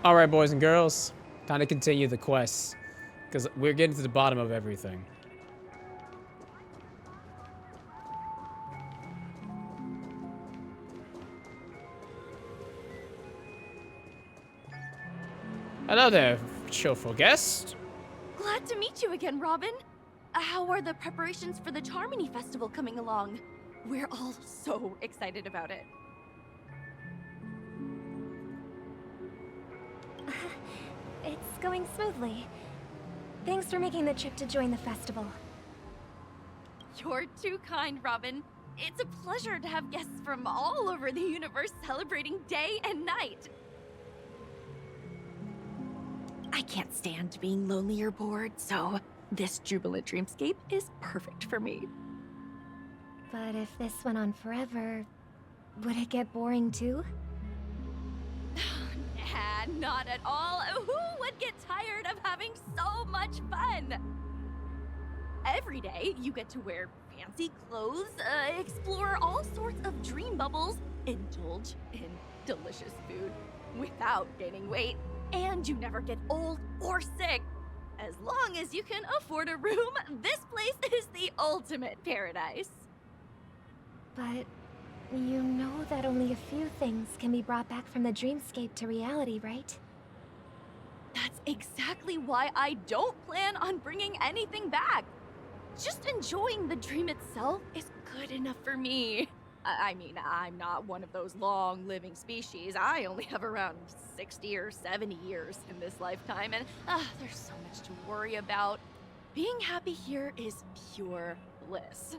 Alright, boys and girls. Time to continue the quest. Because we're getting to the bottom of everything. Hello there, chauffeur guest. Glad to meet you again, Robin. How are the preparations for the Charmony Festival coming along? We're all so excited about it. It's going smoothly. Thanks for making the trip to join the festival. You're too kind, Robin. It's a pleasure to have guests from all over the universe celebrating day and night. I can't stand being lonely or bored, so this jubilant dreamscape is perfect for me. But if this went on forever, would it get boring too? Nah, not at all. Who would get tired of having so much fun? Every day, you get to wear fancy clothes, explore all sorts of dream bubbles, indulge in delicious food without gaining weight, and you never get old or sick. As long as you can afford a room, this place is the ultimate paradise. But you know that only a few things can be brought back from the dreamscape to reality, right? That's exactly why I don't plan on bringing anything back. Just enjoying the dream itself is good enough for me. I mean, I'm not one of those long-living species. I only have around 60 or 70 years in this lifetime, and there's so much to worry about. Being happy here is pure bliss.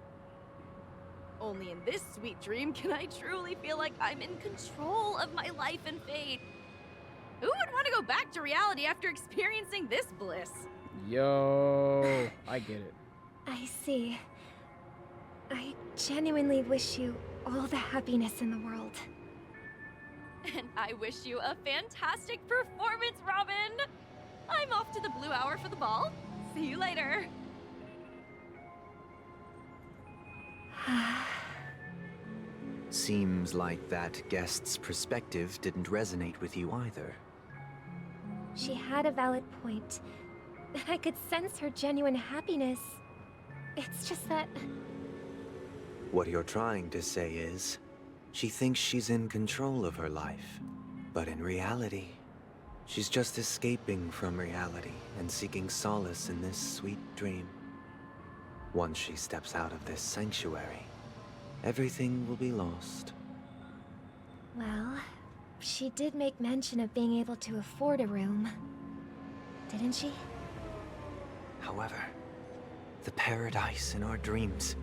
Only in this sweet dream can I truly feel like I'm in control of my life and fate. Who would want to go back to reality after experiencing this bliss? Yo, I get it. I see. I genuinely wish you all the happiness in the world. And I wish you a fantastic performance, Robin! I'm off to the Blue Hour for the ball. See you later. Seems like that guest's perspective didn't resonate with you either. She had a valid point. I could sense her genuine happiness. It's just that... What you're trying to say is, she thinks she's in control of her life. But in reality, she's just escaping from reality and seeking solace in this sweet dream. Once she steps out of this sanctuary, everything will be lost. Well, she did make mention of being able to afford a room. Didn't she? However, the paradise in our dreams,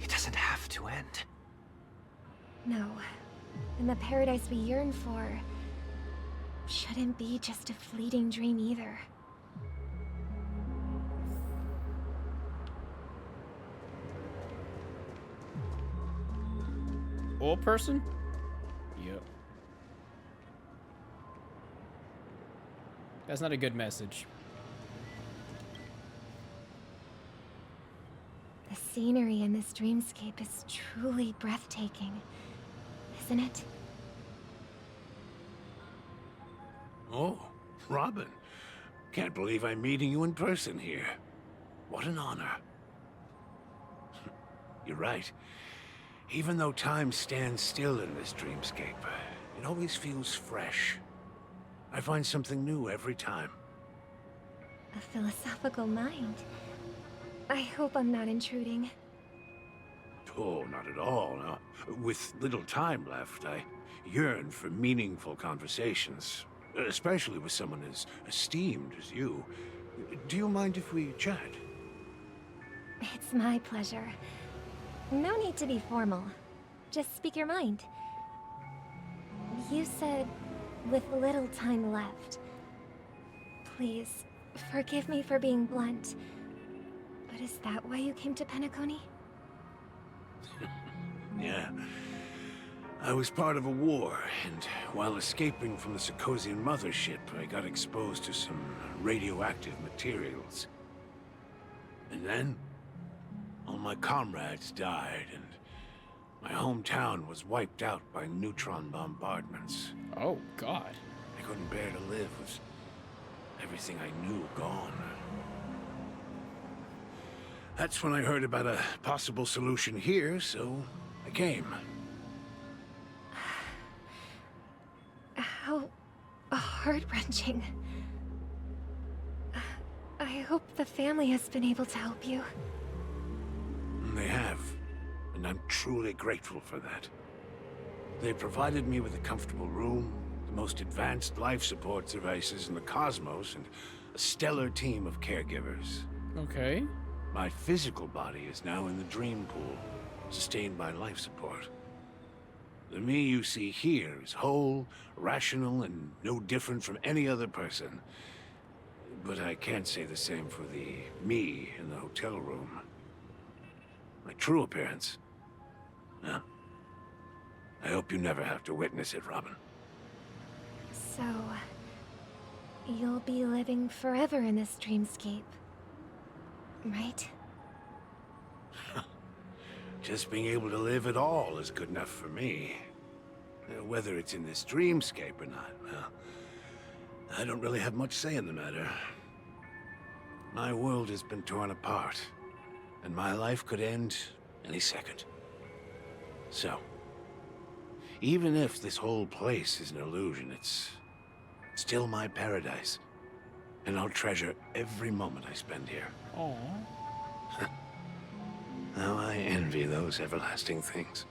it doesn't have to end. No. And the paradise we yearn for shouldn't be just a fleeting dream either. Old person? Yep. That's not a good message. The scenery in this dreamscape is truly breathtaking, isn't it? Oh, Robin. Can't believe I'm meeting you in person here. What an honor. You're right. Even though time stands still in this dreamscape, it always feels fresh. I find something new every time. A philosophical mind. I hope I'm not intruding. Oh, not at all. No. With little time left, I yearn for meaningful conversations, especially with someone as esteemed as you. Do you mind if we chat? It's my pleasure. No need to be formal. Just speak your mind. You said, with little time left. Please, forgive me for being blunt. But is that why you came to Penacony? Yeah. I was part of a war, and while escaping from the Sarkosian mothership, I got exposed to some radioactive materials. And then, all my comrades died, and my hometown was wiped out by neutron bombardments. Oh, God. I couldn't bear to live with everything I knew gone. That's when I heard about a possible solution here, so I came. How heart-wrenching. I hope the family has been able to help you. They have, and I'm truly grateful for that. They provided me with a comfortable room, the most advanced life support devices in the cosmos, and a stellar team of caregivers. Okay. My physical body is now in the dream pool, sustained by life support. The me you see here is whole, rational, and no different from any other person. But I can't say the same for the me in the hotel room. My true appearance? Well, I hope you never have to witness it, Robin. So, you'll be living forever in this dreamscape, right? Just being able to live at all is good enough for me. Whether it's in this dreamscape or not, well, I don't really have much say in the matter. My world has been torn apart, and my life could end any second. So, even if this whole place is an illusion, it's still my paradise. And I'll treasure every moment I spend here. Aww. How I envy those everlasting things.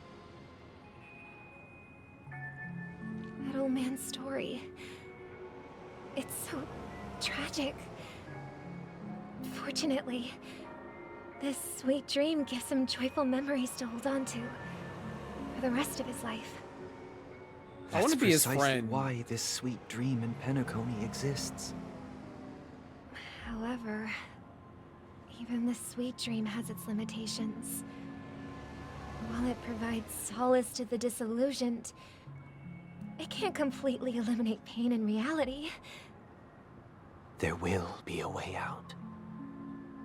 That old man's story. It's so tragic. Fortunately, this sweet dream gives him joyful memories to hold on to for the rest of his life. I want to be his That's friend. precisely why this sweet dream in Penacony exists. However, even this sweet dream has its limitations. While it provides solace to the disillusioned, it can't completely eliminate pain in reality. There will be a way out.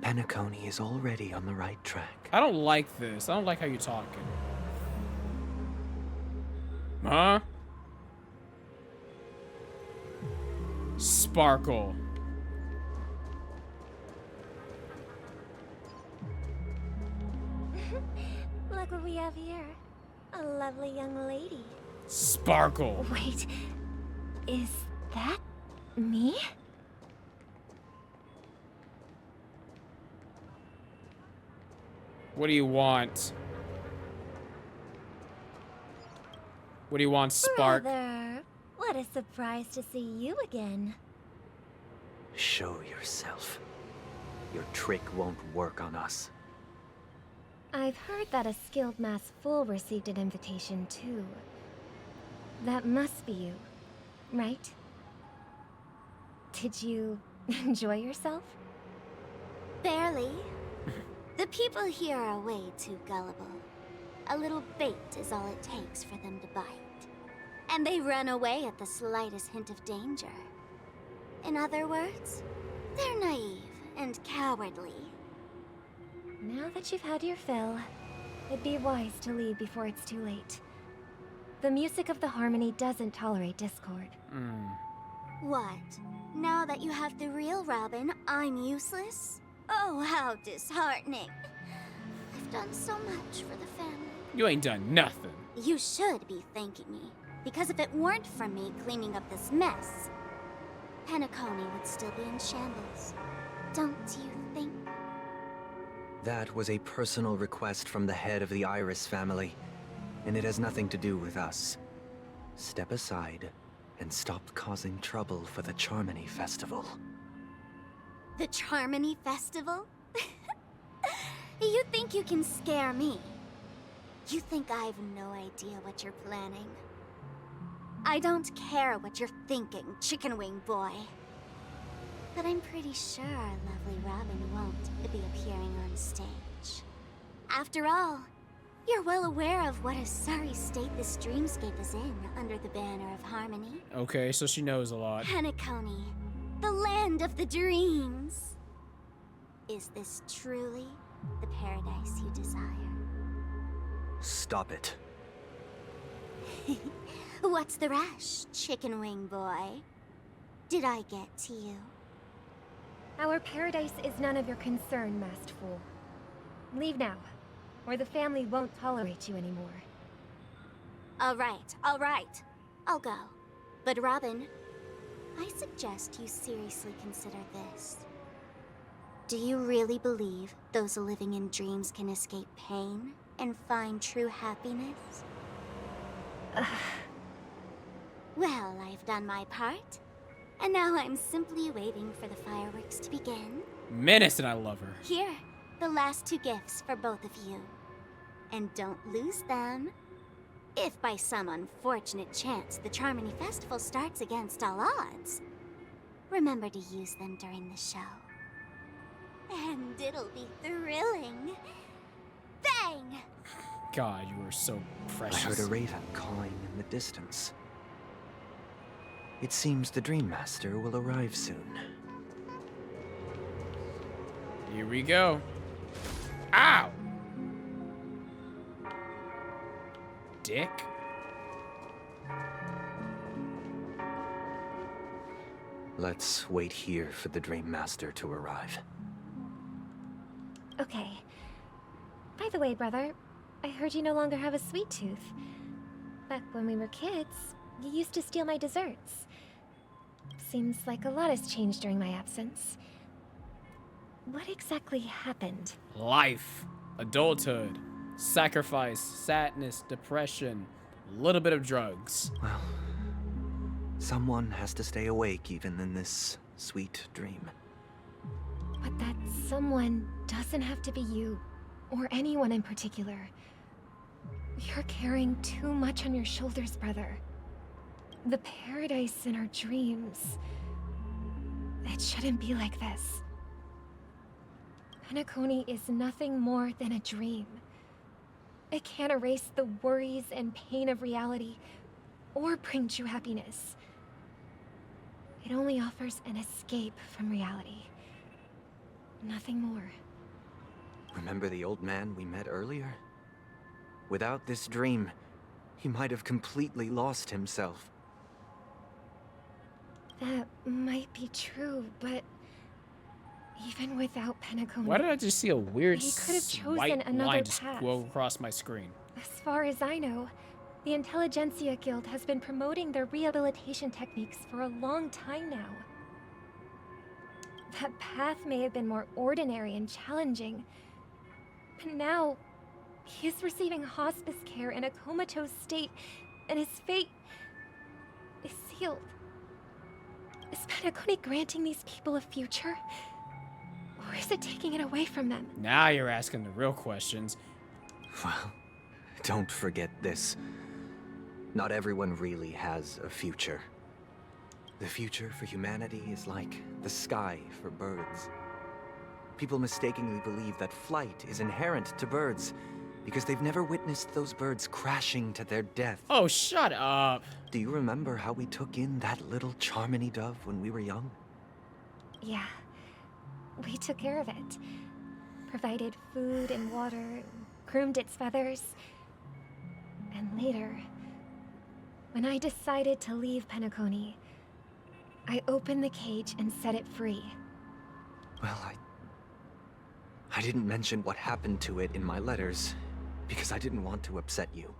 Penacony is already on the right track. I don't like this. I don't like how you're talking. Huh? Sparkle. Look what we have here. A lovely young lady. Sparkle. Wait, is that me? What do you want? What do you want, Spark? Brother, what a surprise to see you again. Show yourself. Your trick won't work on us. I've heard that a skilled mass fool received an invitation too. That must be you, right? Did you enjoy yourself? Barely. The people here are way too gullible. A little bait is all it takes for them to bite. And they run away at the slightest hint of danger. In other words, they're naive and cowardly. Now that you've had your fill, it'd be wise to leave before it's too late. The music of the harmony doesn't tolerate discord. What? Now that you have the real Robin, I'm useless? Oh, how disheartening. I've done so much for the family. You ain't done nothing. You should be thanking me. Because if it weren't for me cleaning up this mess, Penacony would still be in shambles. Don't you think? That was a personal request from the head of the Iris family, and it has nothing to do with us. Step aside and stop causing trouble for the Charmony Festival. The Charmony Festival? You think you can scare me? You think I have no idea what you're planning? I don't care what you're thinking, chicken wing boy. But I'm pretty sure our lovely Robin won't be appearing on stage. After all, you're well aware of what a sorry state this dreamscape is in under the banner of harmony. Okay, so she knows a lot. Penacony, the land of the dreams. Is this truly the paradise you desire? Stop it. What's the rush, chicken wing boy? Did I get to you? Our paradise is none of your concern, masked fool. Leave now, or the family won't tolerate you anymore. All right. I'll go. But Robin, I suggest you seriously consider this. Do you really believe those living in dreams can escape pain and find true happiness? Well, I've done my part. And now I'm simply waiting for the fireworks to begin. Menace and I love her. Here, the last 2 gifts for both of you. And don't lose them. If by some unfortunate chance the Charmony Festival starts against all odds, remember to use them during the show. And it'll be thrilling. Bang! God, you are so precious. I heard a raven cawing in the distance. It seems the Dream Master will arrive soon. Here we go. Ow! Dick. Let's wait here for the Dream Master to arrive. Okay. By the way, brother, I heard you no longer have a sweet tooth. Back when we were kids, you used to steal my desserts. Seems like a lot has changed during my absence. What exactly happened? Life. Adulthood. Sacrifice. Sadness. Depression. A little bit of drugs. Well, someone has to stay awake even in this sweet dream. But that someone doesn't have to be you, or anyone in particular. You're carrying too much on your shoulders, brother. The paradise in our dreams. It shouldn't be like this. Penacony is nothing more than a dream. It can't erase the worries and pain of reality, or bring true happiness. It only offers an escape from reality. Nothing more. Remember the old man we met earlier? Without this dream, he might have completely lost himself. That might be true, but even without Penacony, Why did I just see a weird He could have chosen white another line just path. go across my screen? as far as I know, the Intelligentsia Guild has been promoting their rehabilitation techniques for a long time now. That path may have been more ordinary and challenging, but now he is receiving hospice care in a comatose state, and his fate is sealed. Is Penacony granting these people a future? Or is it taking it away from them? Now you're asking the real questions. Well, don't forget this. Not everyone really has a future. The future for humanity is like the sky for birds. People mistakenly believe that flight is inherent to birds because they've never witnessed those birds crashing to their death. Oh, shut up. Do you remember how we took in that little Charmony dove when we were young? Yeah. We took care of it. Provided food and water, groomed its feathers. And later, when I decided to leave Penacony, I opened the cage and set it free. Well, I didn't mention what happened to it in my letters because I didn't want to upset you.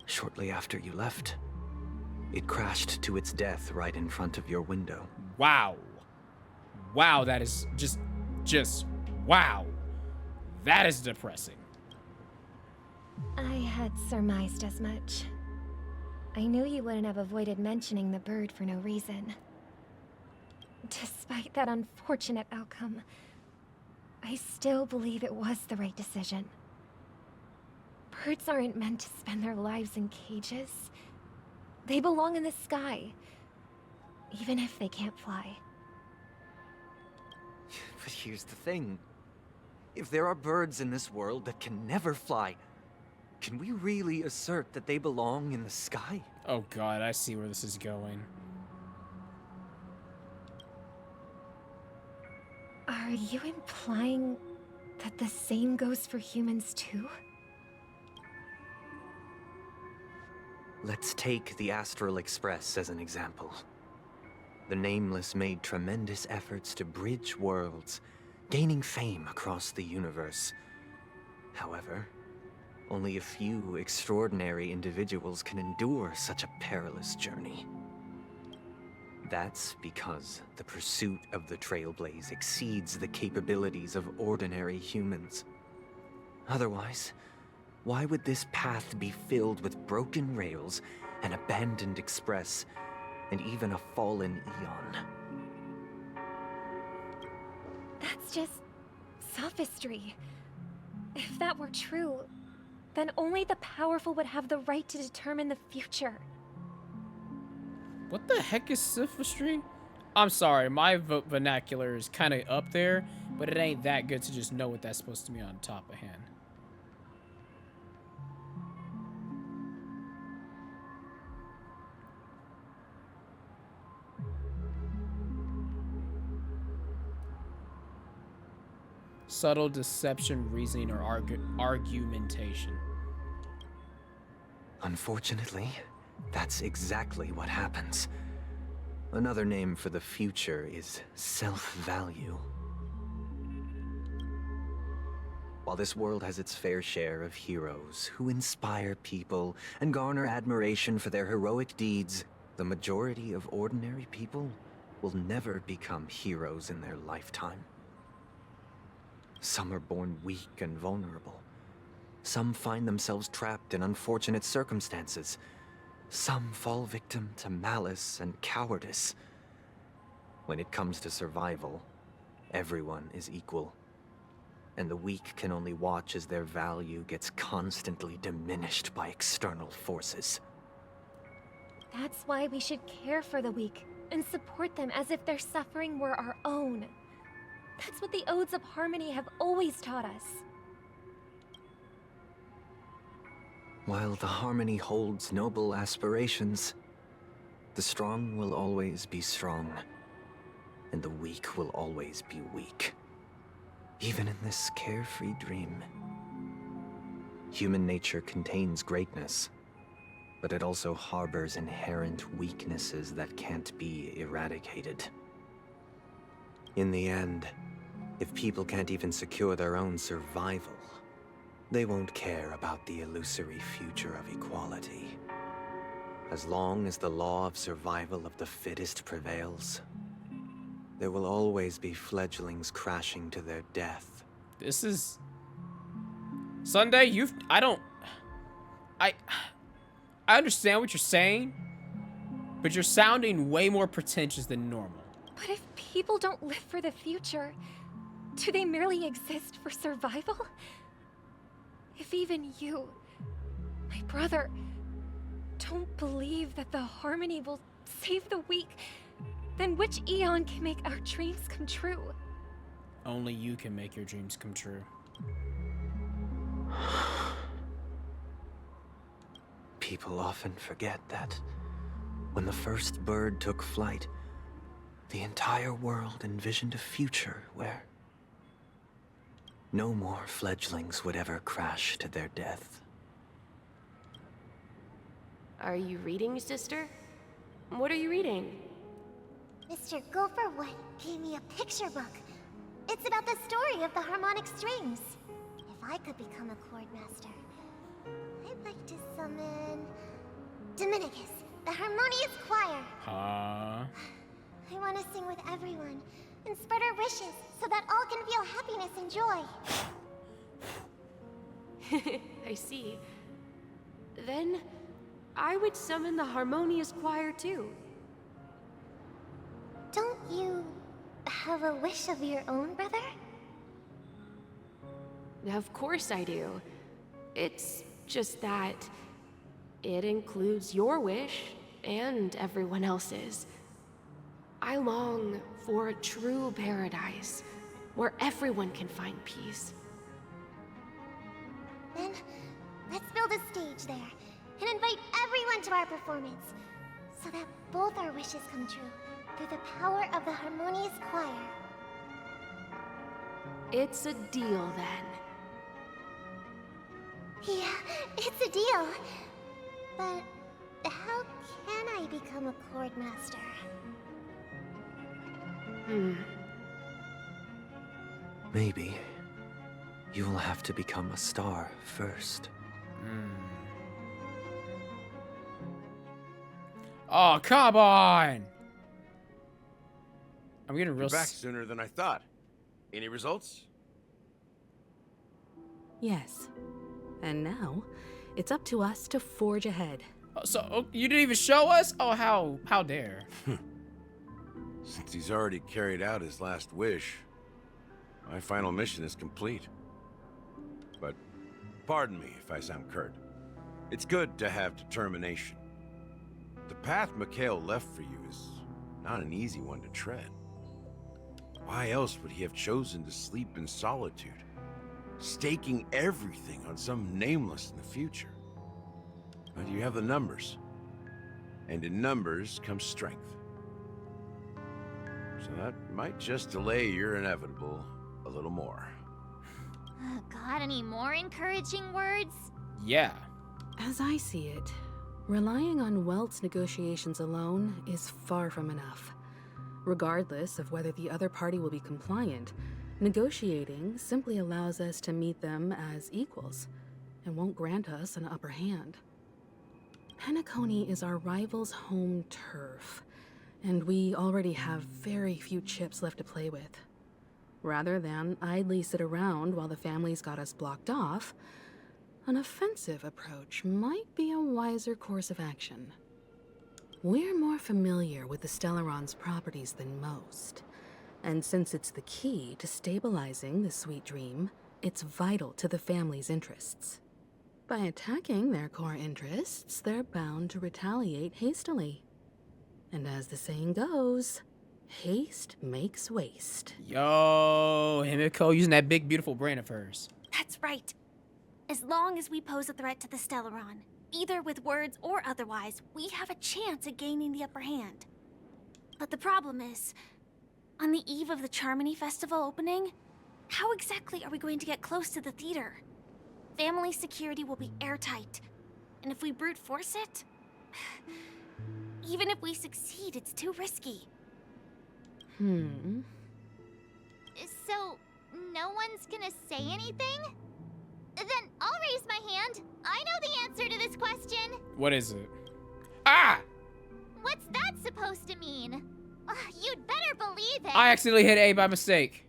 Shortly after you left, it crashed to its death right in front of your window. Wow. Wow, that is just wow. That is depressing. I had surmised as much. I knew you wouldn't have avoided mentioning the bird for no reason. Despite that unfortunate outcome, I still believe it was the right decision. Birds aren't meant to spend their lives in cages. They belong in the sky, even if they can't fly. But here's the thing. If there are birds in this world that can never fly, can we really assert that they belong in the sky? Oh god, I see where this is going. Are you implying that the same goes for humans too? Let's take the Astral Express as an example. The Nameless made tremendous efforts to bridge worlds, gaining fame across the universe. However, only a few extraordinary individuals can endure such a perilous journey. That's because the pursuit of the Trailblaze exceeds the capabilities of ordinary humans. Otherwise, why would this path be filled with broken rails, an abandoned express, and even a fallen Eon? That's just sophistry. If that were true, then only the powerful would have the right to determine the future. What the heck is sophistry? I'm sorry, my vernacular is kind of up there, but it ain't that good to just know what that's supposed to be on top of hand. Subtle deception, reasoning, or argumentation. Unfortunately, that's exactly what happens. Another name for the future is self-value. While this world has its fair share of heroes who inspire people and garner admiration for their heroic deeds, the majority of ordinary people will never become heroes in their lifetime. Some are born weak and vulnerable. Some find themselves trapped in unfortunate circumstances. Some fall victim to malice and cowardice. When it comes to survival, everyone is equal. And the weak can only watch as their value gets constantly diminished by external forces. That's why we should care for the weak and support them as if their suffering were our own. That's what the Odes of Harmony have always taught us. While the Harmony holds noble aspirations, the strong will always be strong, and the weak will always be weak. Even in this carefree dream. Human nature contains greatness, but it also harbors inherent weaknesses that can't be eradicated. In the end, if people can't even secure their own survival, they won't care about the illusory future of equality. As long as the law of survival of the fittest prevails, there will always be fledglings crashing to their death. This is... Sunday, I understand what you're saying, but you're sounding way more pretentious than normal. But if people don't live for the future, do they merely exist for survival? If even you, my brother, don't believe that the Harmony will save the weak, then which Eon can make our dreams come true? Only you can make your dreams come true. People often forget that when the first bird took flight, the entire world envisioned a future where no more fledglings would ever crash to their death. Are you reading, sister? What are you reading? Mr. Gopherwood gave me a picture book. It's about the story of the harmonic strings. If I could become a chord master, I'd like to summon Dominicus, the harmonious choir. Huh? I want to sing with everyone and spread our wishes so that all can feel happiness and joy. I see. Then, I would summon the harmonious choir too. Don't you have a wish of your own, brother? Of course I do. It's just that it includes your wish and everyone else's. I long for a true paradise where everyone can find peace. Then, let's build a stage there and invite everyone to our performance so that both our wishes come true through the power of the harmonious choir. It's a deal then. Yeah, it's a deal. But how can I become a chord master? Maybe you will have to become a star first. Oh, come on! I'm getting real. You're back sooner than I thought. Any results? Yes. And now, it's up to us to forge ahead. So you didn't even show us? Oh, how dare! Since he's already carried out his last wish, my final mission is complete. But pardon me if I sound curt. It's good to have determination. The path Mikhail left for you is not an easy one to tread. Why else would he have chosen to sleep in solitude, staking everything on some nameless in the future? But you have the numbers, and in numbers comes strength. So that might just delay your inevitable a little more. Got any more encouraging words? Yeah. As I see it, relying on Welt's negotiations alone is far from enough. Regardless of whether the other party will be compliant, negotiating simply allows us to meet them as equals and won't grant us an upper hand. Penacony is our rival's home turf, and we already have very few chips left to play with. Rather than idly sit around while the family's got us blocked off, an offensive approach might be a wiser course of action. We're more familiar with the Stellaron's properties than most, and since it's the key to stabilizing the Sweet Dream, it's vital to the family's interests. By attacking their core interests, they're bound to retaliate hastily. And as the saying goes, haste makes waste. Yo, Himiko using that big, beautiful brain of hers. That's right. As long as we pose a threat to the Stellaron, either with words or otherwise, we have a chance at gaining the upper hand. But the problem is, on the eve of the Charmony Festival opening, how exactly are we going to get close to the theater? Family security will be airtight, and if we brute force it, even if we succeed, it's too risky. So, no one's gonna say anything? Then I'll raise my hand. I know the answer to this question. What is it? Ah! What's that supposed to mean? You'd better believe it. I accidentally hit A by mistake.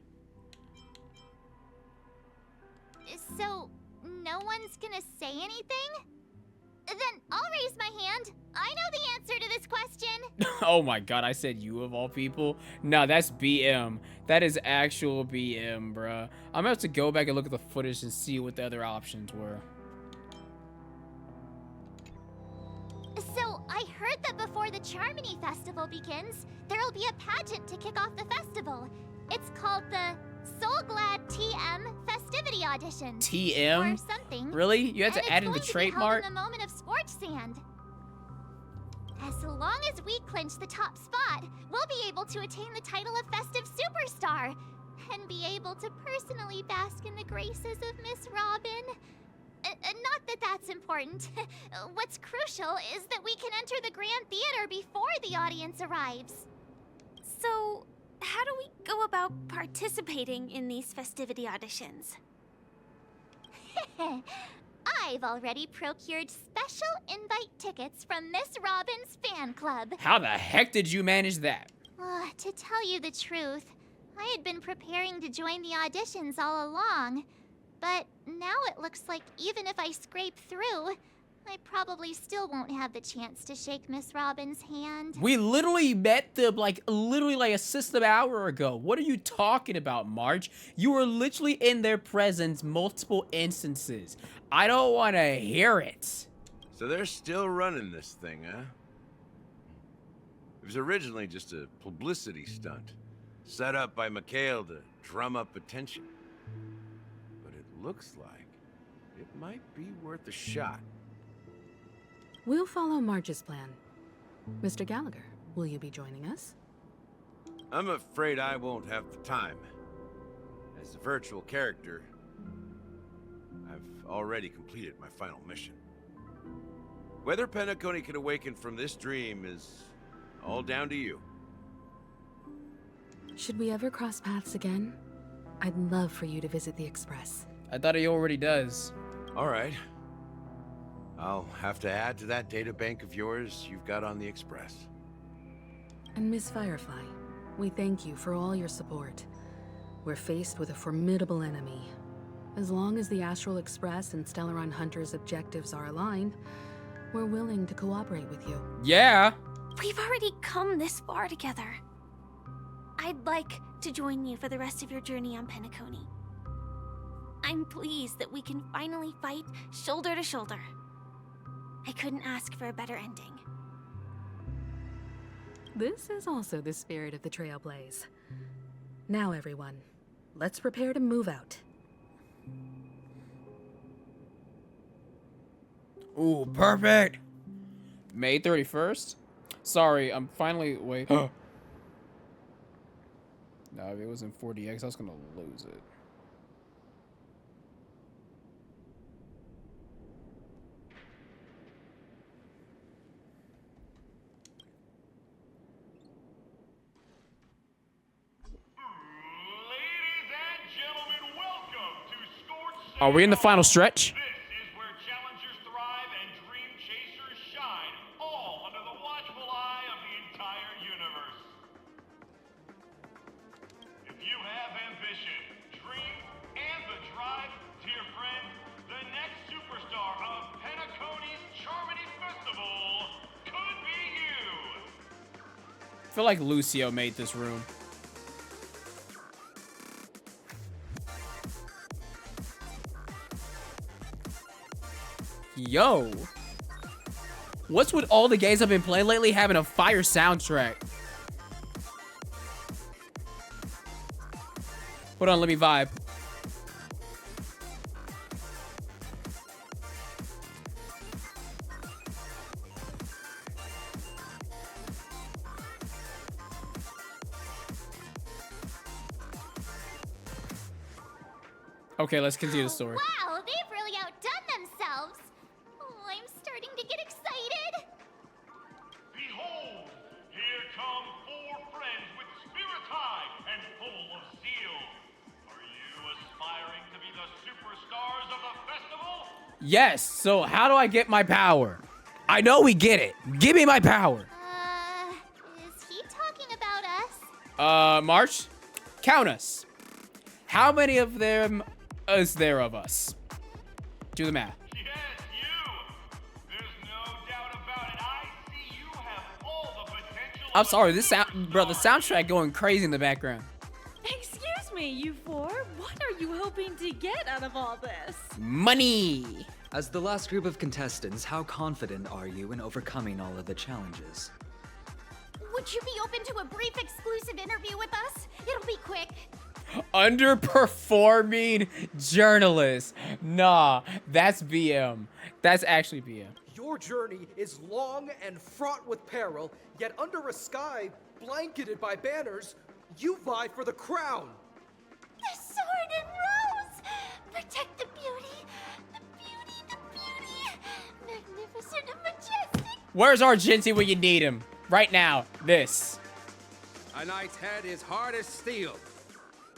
So, no one's gonna say anything? Then I'll raise my hand. I know the answer to this question. Oh my god, I said you of all people. No, that's BM. That is actual BM, bruh. I'm gonna have to go back and look at the footage and see what the other options were. So, I heard that before the Charmony Festival begins, there'll be a pageant to kick off the festival. It's called the Soulglad TM Festivity Audition. TM? Or something. Really? You had to add in the And it's trademark? going to be held in the moment of scorch sand. As long as we clinch the top spot, we'll be able to attain the title of Festive Superstar and be able to personally bask in the graces of Miss Robin. Not that that's important. What's crucial is that we can enter the Grand Theater before the audience arrives. So, how do we go about participating in these festivity auditions? I've already procured special invite tickets from Miss Robin's fan club. How the heck did you manage that? To tell you the truth, I had been preparing to join the auditions all along. But now it looks like even if I scrape through, I probably still won't have the chance to shake Miss Robin's hand. We literally met them like a system hour ago. What are you talking about, March? You were literally in their presence multiple instances. I don't want to hear it. So they're still running this thing, huh? It was originally just a publicity stunt, set up by Mikhail to drum up attention. But it looks like it might be worth a shot. We'll follow Marge's plan. Mr. Gallagher, will you be joining us? I'm afraid I won't have the time. As a virtual character, I've already completed my final mission. Whether Penacony can awaken from this dream is all down to you. Should we ever cross paths again, I'd love for you to visit the Express. I thought he already does. All right. I'll have to add to that data bank of yours you've got on the Express. And Miss Firefly, we thank you for all your support. We're faced with a formidable enemy. As long as the Astral Express and Stellaron Hunter's objectives are aligned, we're willing to cooperate with you. Yeah. We've already come this far together. I'd like to join you for the rest of your journey on Penacony. I'm pleased that we can finally fight shoulder to shoulder. I couldn't ask for a better ending. This is also the spirit of the Trailblaze. Now, everyone, let's prepare to move out. Ooh, perfect. May 31st? Sorry, I'm finally... Wait. No, if it was in 40X, I was gonna lose it. Are we in the final stretch? This is where challengers thrive and dream chasers shine, all under the watchful eye of the entire universe. If you have ambition, dreams, and the drive, dear friend, the next superstar of Penacony's Charmony Festival could be you. I feel like Lucio made this room. Yo, what's with all the games I've been playing lately having a fire soundtrack? Hold on, let me vibe. Okay, let's continue the story. Wow, they've really outdone themselves. Oh, I'm starting to get excited. Behold, here come four friends with spirits high and full of zeal. Are you aspiring to be the superstars of the festival? Yes, so how do I get my power? I know we get it. Give me my power. Is he talking about us? March, count us. How many of them is there of us? Do the math. Yes, you. There's no doubt about it. I see you have all the potential. I'm sorry, this sound, bro, the soundtrack going crazy in the background. Excuse me, you four. What are you hoping to get out of all this? Money. As the last group of contestants, how confident are you in overcoming all of the challenges? Would you be open to a brief exclusive interview with us? It'll be quick. Underperforming journalist. Nah, that's BM. That's actually BM. Your journey is long and fraught with peril, yet under a sky blanketed by banners, you vie for the crown. The sword and rose! Protect the beauty! The beauty, the beauty! Magnificent and majestic! Where's Argenti when you need him? Right now. This. A knight's head is hard as steel.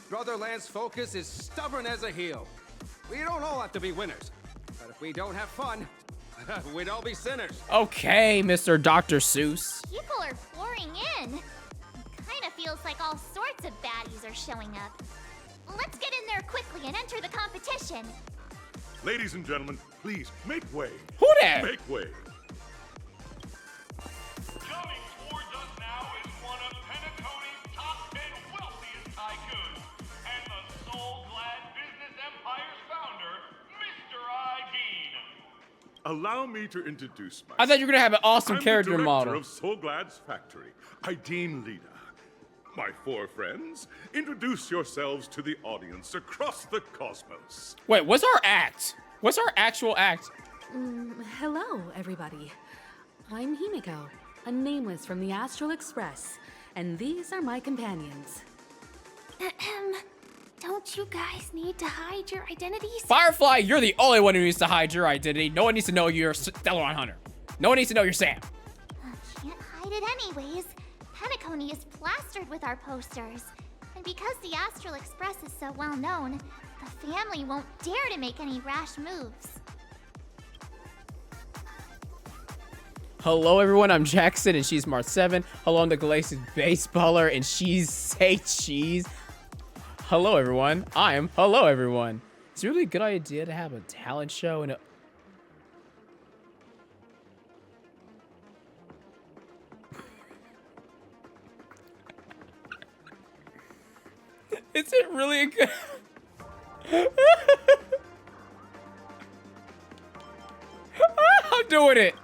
Brotherland's focus is stubborn as a heel. We don't all have to be winners, but if we don't have fun, we'd all be sinners. Okay, Mr. Dr. Seuss. People are pouring in. Kinda feels like all sorts of baddies are showing up. Let's get in there quickly and enter the competition. Ladies and gentlemen, please make way. Who that? Make way. Coming towards us now is one of Penacony's top 10 wealthiest tycoons and the soul-glad business empire's founder, Mr. Ideen. Allow me to introduce myself. I thought you were gonna have an awesome I'm character the director model. of Soulglad's factory, Ideen Lida. My four friends, introduce yourselves to the audience across the cosmos. Wait, what's our act? What's our actual act? Hello, everybody. I'm Himiko, a nameless from the Astral Express, and these are my companions. Don't you guys need to hide your identities? Firefly, you're the only one who needs to hide your identity. No one needs to know you're Stellaron Hunter. No one needs to know you're Sam. Can't hide it anyways. Penacony is plastered with our posters. And because the Astral Express is so well known, the family won't dare to make any rash moves. Hello everyone, I'm Jackson and she's Mart7. Hello, I'm the Galatian Baseballer and she's Say Cheese. Hello everyone, I'm Hello everyone. It's a really good idea to have a talent show and a... Is it really a good... I'm doing it.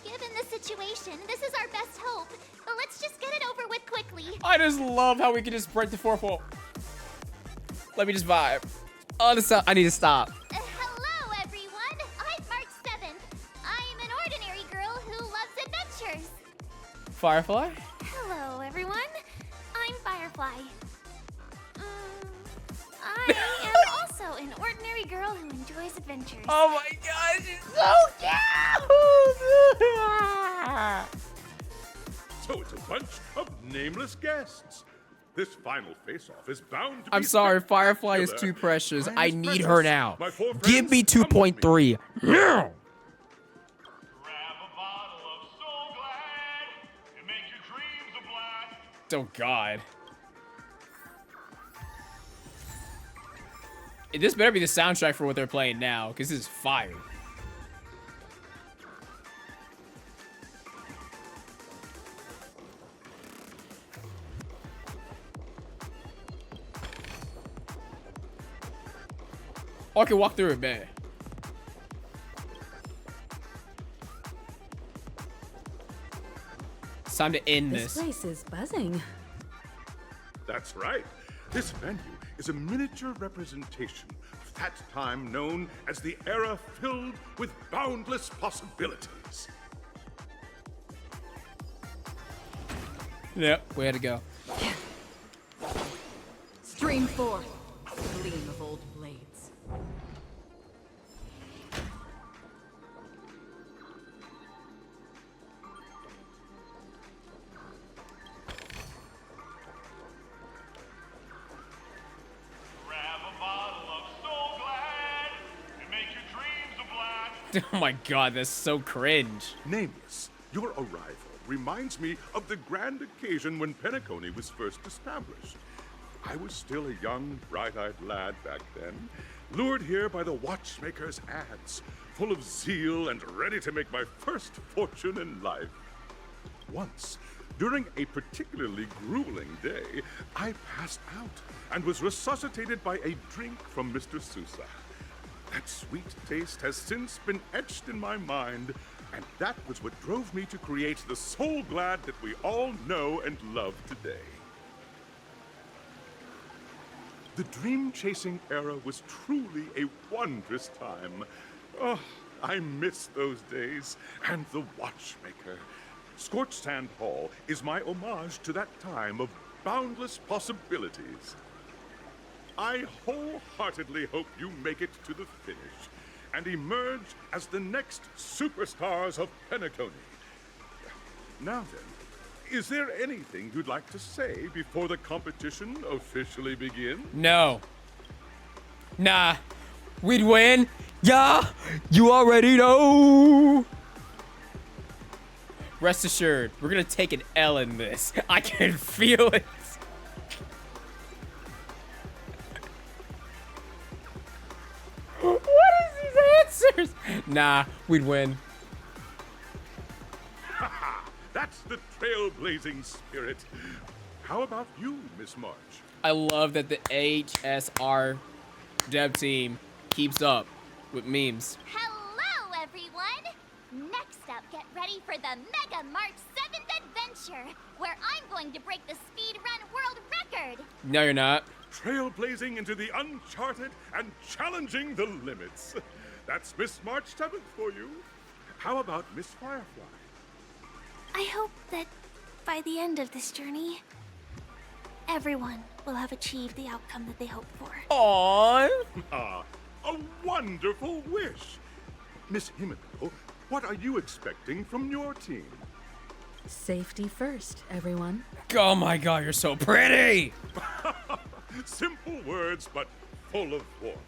Given the situation, this is our best hope. But let's just get it over with quickly. I just love how we can just break the fourth wall. Let me just vibe. Oh, I need to stop. Hello, everyone. I'm March 7th. I'm an ordinary girl who loves adventures. Firefly? Hello, everyone. I'm Firefly. I am also an ordinary girl who enjoys adventures. Oh my gosh, it's so cute! So it's a bunch of nameless guests. This final face-off is bound to be I'm sorry, Firefly is too precious. I need her now. Give me 2.3. Now! Oh god. This better be the soundtrack for what they're playing now, because this is fire. Oh, I can walk through it, man. It's time to end this. This place is buzzing. That's right. This venue is a miniature representation of that time known as the era filled with boundless possibilities. Yep, we had to go. Stream forth, gleam of old blades. Oh my god, that's so cringe. Nameless, your arrival reminds me of the grand occasion when Penacony was first established. I was still a young, bright-eyed lad back then, lured here by the watchmaker's ads, full of zeal and ready to make my first fortune in life. Once, during a particularly grueling day, I passed out and was resuscitated by a drink from Mr. Sousa. That sweet taste has since been etched in my mind, and that was what drove me to create the Soul Glad that we all know and love today. The dream-chasing era was truly a wondrous time. Oh, I miss those days, and the watchmaker. Scorched Sand Hall is my homage to that time of boundless possibilities. I wholeheartedly hope you make it to the finish and emerge as the next superstars of Penacony. Now then, is there anything you'd like to say before the competition officially begins? No. Nah. We'd win. Yeah. You already know. Rest assured, we're gonna take an L in this. I can feel it. What is these answers? Nah, we'd win. That's the trailblazing spirit. How about you, Miss March? I love that the HSR dev team keeps up with memes. Hello, everyone! Next up, get ready for the Mega March 7th adventure, where I'm going to break the speedrun world record! No, you're not. Trailblazing into the uncharted and challenging the limits. That's Miss March 7th for you. How about Miss Firefly? I hope that by the end of this journey, everyone will have achieved the outcome that they hoped for. Aww. Ah, a wonderful wish. Miss Himiko, what are you expecting from your team? Safety first, everyone. Oh my god, you're so pretty! Simple words, but full of warmth.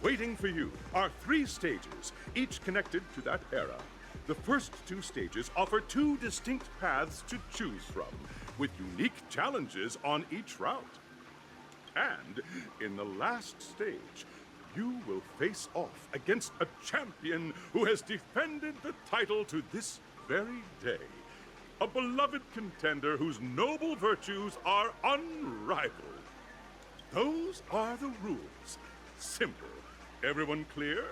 Waiting for you are 3 stages, each connected to that era. The first 2 stages offer 2 distinct paths to choose from, with unique challenges on each route. And in the last stage, you will face off against a champion who has defended the title to this very day. A beloved contender whose noble virtues are unrivaled. Those are the rules. Simple. Everyone clear?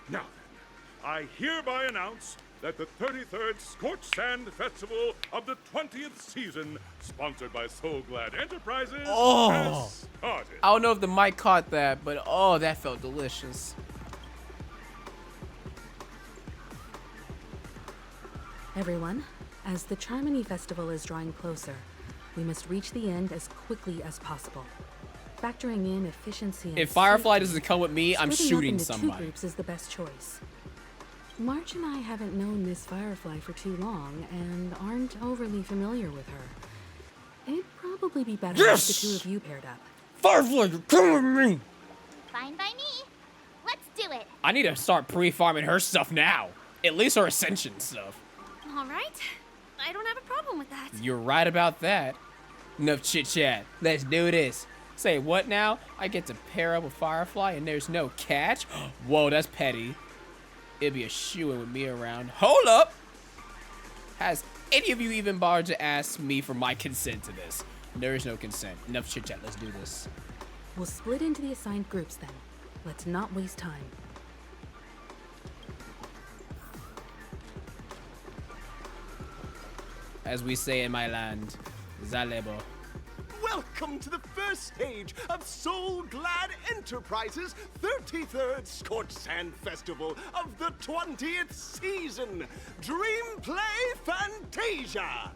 Now then, I hereby announce that the 33rd Scorched Sand Festival of the 20th season, sponsored by Soul Glad Enterprises, has started. I don't know if the mic caught that, but oh, that felt delicious. Everyone, as the Charmony Festival is drawing closer, we must reach the end as quickly as possible. Factoring in efficiency and If Firefly safety, doesn't come with me, I'm splitting up shooting into somebody. 2 groups is the best choice. March and I haven't known Miss Firefly for too long and aren't overly familiar with her. It'd probably be better if the 2 of you paired up. Firefly, you're coming with me! Fine by me. Let's do it. I need to start pre-farming her stuff now. At least her Ascension stuff. All right. I don't have a problem with that. You're right about that. Enough chit-chat. Let's do this. Say what now? I get to pair up with Firefly and there's no catch? Whoa, that's petty. It'd be a shoo-in with me around. Hold up! Has any of you even bothered to ask me for my consent to this? There is no consent. Enough chit-chat. Let's do this. We'll split into the assigned groups then. Let's not waste time. As we say in my land, Zalebo. Welcome to the first stage of Soul Glad Enterprises' 33rd Scorched Sand Festival of the 20th season, Dream Play Fantasia.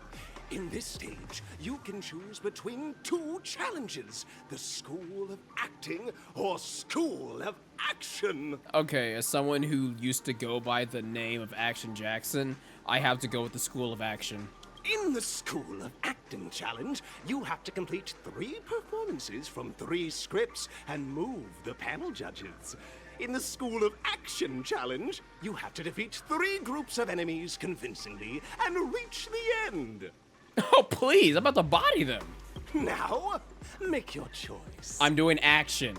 In this stage, you can choose between 2 challenges, the School of Acting or School of Action. Okay, as someone who used to go by the name of Action Jackson, I have to go with the School of Action. In the School of Acting Challenge, you have to complete 3 performances from 3 scripts and move the panel judges. In the School of Action Challenge, you have to defeat 3 groups of enemies convincingly and reach the end. Oh, please, I'm about to body them. Now, make your choice. I'm doing action.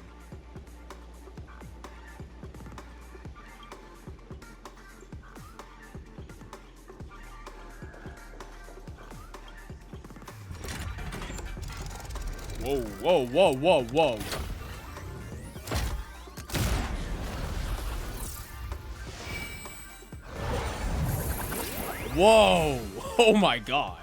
Whoa, whoa, whoa, whoa, whoa. Whoa, oh my god.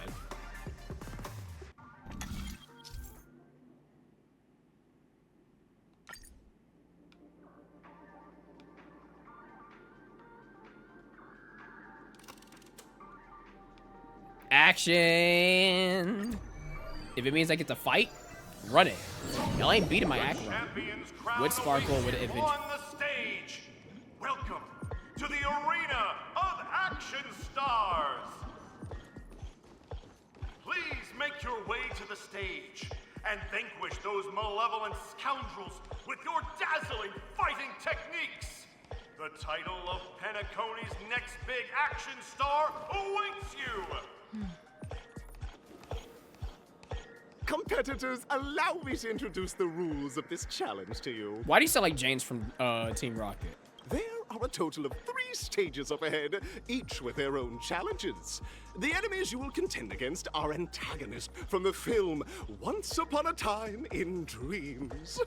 Action. If it means I get to fight, run it. Y'all ain't beating my act run. With Sparkle, with Image. On the stage, welcome to the arena of action stars. Please make your way to the stage and vanquish those malevolent scoundrels with your dazzling fighting techniques. The title of Penacony's next big action star awaits you. Competitors, allow me to introduce the rules of this challenge to you. Why do you sound like James from Team Rocket? There are a total of 3 stages up ahead, each with their own challenges. The enemies you will contend against are antagonists from the film Once Upon a Time in Dreams.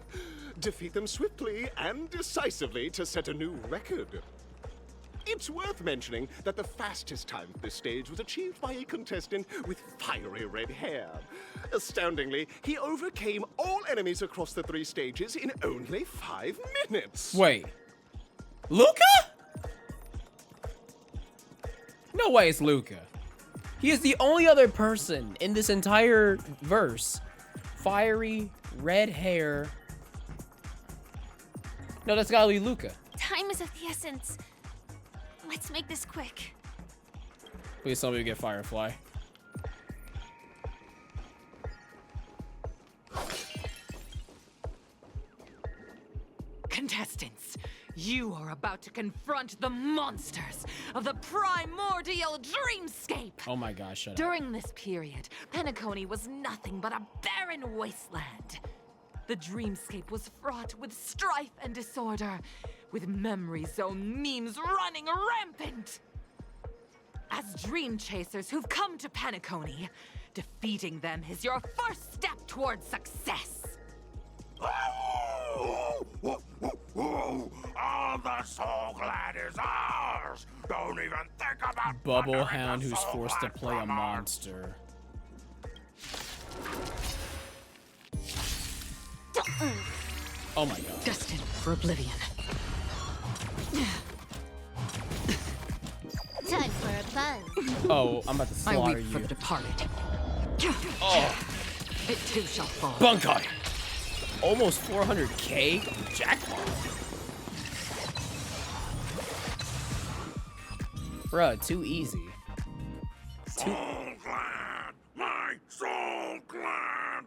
Defeat them swiftly and decisively to set a new record. It's worth mentioning that the fastest time for this stage was achieved by a contestant with fiery red hair. Astoundingly, he overcame all enemies across the 3 stages in only 5 minutes. Wait. Luca? No way it's Luca. He is the only other person in this entire verse. Fiery, red hair. No, that's gotta be Luca. Time is of the essence. Let's make this quick. Please tell me we get Firefly. Contestants, you are about to confront the monsters of the primordial dreamscape. Oh my gosh, shut up. During this period, Penacony was nothing but a barren wasteland. The dreamscape was fraught with strife and disorder, with memory zone memes running rampant. As dream chasers who've come to Penacony, defeating them is your first step towards success. All the Soul Glad is ours! Don't even think about Bubble Hound who's forced to play a monster. Oh my god. Destined for oblivion. Time for a buzz. Oh, I'm about to I slaughter weep you. for the departed. Oh. It too shall fall. Bunkai. Almost 400k jackpot. Bruh, too easy. Soul Glad! My Soul Glad!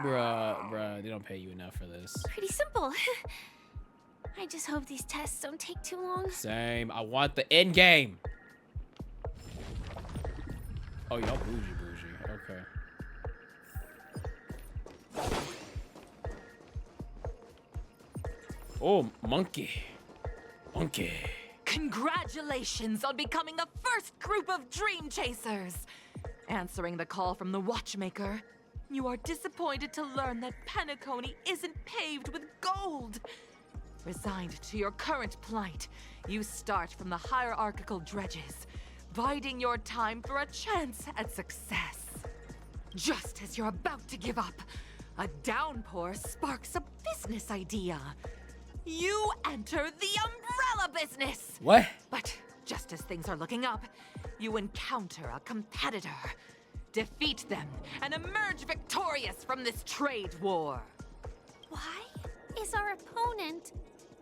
Bruh, they don't pay you enough for this. Pretty simple. I just hope these tests don't take too long. Same. I want the end game. Oh, y'all bougie. Okay. Oh, monkey. Congratulations on becoming the first group of dream chasers. Answering the call from the watchmaker, you are disappointed to learn that Penacony isn't paved with gold. Resigned to your current plight, you start from the hierarchical dredges, biding your time for a chance at success. Just as you're about to give up, a downpour sparks a business idea. You enter the umbrella business! What? But just as things are looking up, you encounter a competitor. Defeat them and emerge victorious from this trade war. Why is our opponent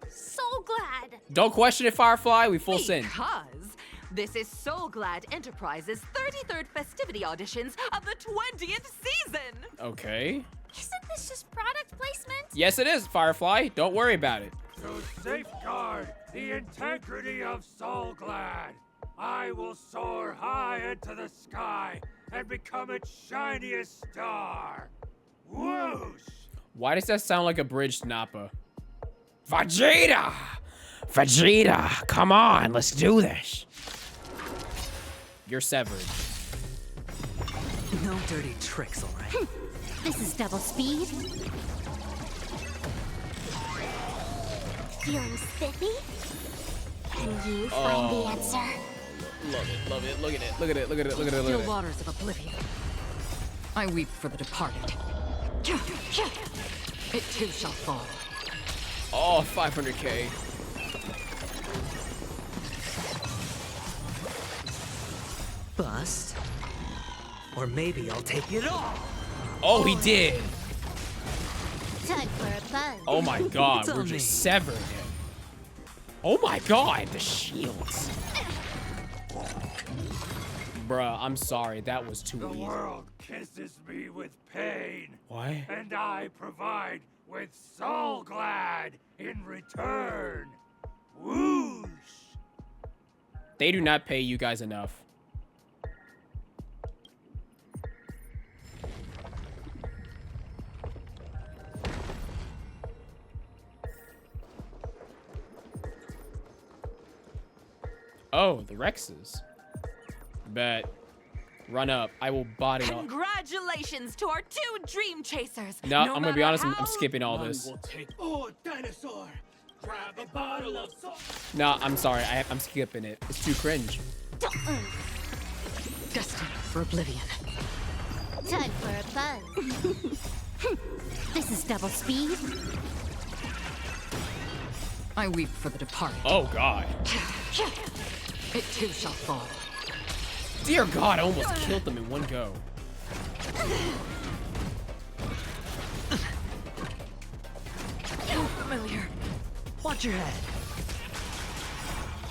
so glad? Don't question it, Firefly. We full send. Because this is Soul Glad Enterprises' 33rd festivity auditions of the 20th season. Okay. Isn't this just product placement? Yes, it is, Firefly. Don't worry about it. To safeguard the integrity of Soul Glad, I will soar high into the sky and become its shiniest star. Whoosh! Why does that sound like a bridged Nappa? Vegeta! Come on, let's do this. You're severed. No dirty tricks, all right? This is double speed. Feeling spiffy? Can you find the answer? Love it. Look at it. Still waters of oblivion. I weep for the departed. It too shall fall. Oh, 500k. Bust. Or maybe I'll take it all. Oh, he did. Time for a buzz. Oh my god, Tell we're me. just severing him. Oh my god, the shields. Bruh, I'm sorry, that was too The easy. world kisses me with pain. What? And I provide with Soul Glad in return. Whoosh! They do not pay you guys enough. Oh, the Rexes. Bet. Run up. I will body all. Congratulations to our 2 dream chasers. No, I'm gonna be honest. I'm how- skipping all this. Oh, dinosaur! Grab a bottle of salt. No, I'm sorry. I'm skipping it. It's too cringe. Destined for oblivion. Time for a buzz. This is double speed. I weep for the departed. Oh god. It too shall fall. Dear god, I almost killed them in one go. Too familiar. Watch your head.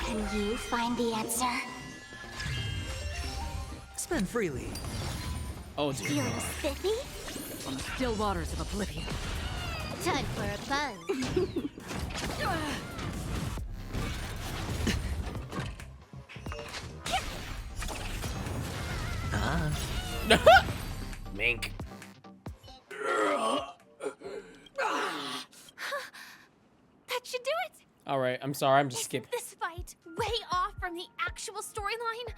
Can you find the answer? Spend freely. Oh, dear Feeling God. spiffy? On the still waters of oblivion. Time for a buzz. Mink. That should do it. All right, I'm sorry. I'm just Isn't skipping. this fight way off from the actual storyline?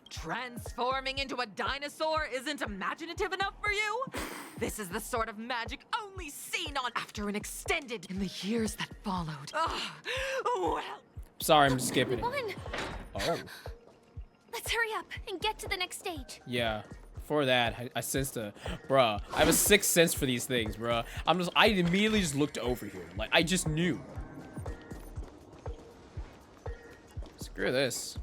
Transforming into a dinosaur isn't imaginative enough for you? This is the sort of magic only seen on after an extended in the years that followed. Ugh. Well, Sorry, I'm just skipping it. One. Oh, Let's hurry up and get to the next stage. yeah. For that, I sensed bruh. I have a sixth sense for these things, bruh. I immediately just looked over here. Like, I just knew. Screw this.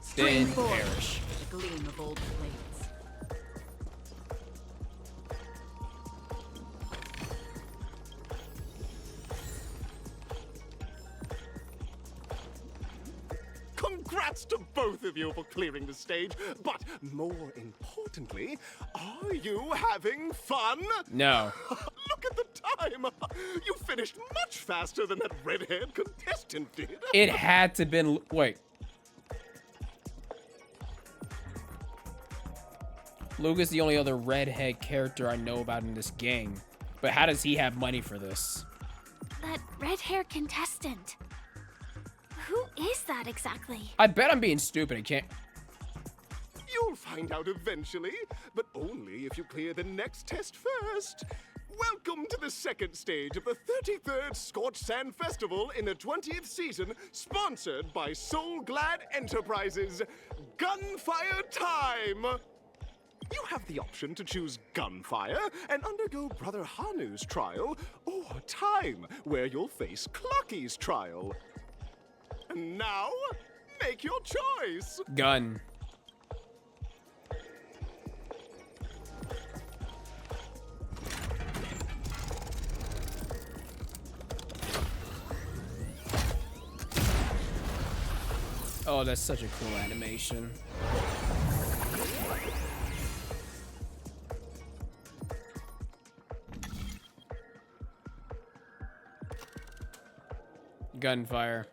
Stream Then forth. perish. The gleam of old blades. Congrats to both of you for clearing the stage, but more importantly, are you having fun? No. Look at the time! You finished much faster than that red-haired contestant did. It had to been. Wait. Luke is the only other redhead character I know about in this game. But how does he have money for this? That red-haired contestant. Who is that exactly? I bet I'm being stupid. I can't. You'll find out eventually, but only if you clear the next test first. Welcome to the second stage of the 33rd Scorched Sand Festival in the 20th season, sponsored by Soul Glad Enterprises. Gunfire time! You have the option to choose Gunfire and undergo Brother Hanu's trial, or Time, where you'll face Clucky's trial. And now, make your choice! Gun. Oh, that's such a cool animation. Gunfire.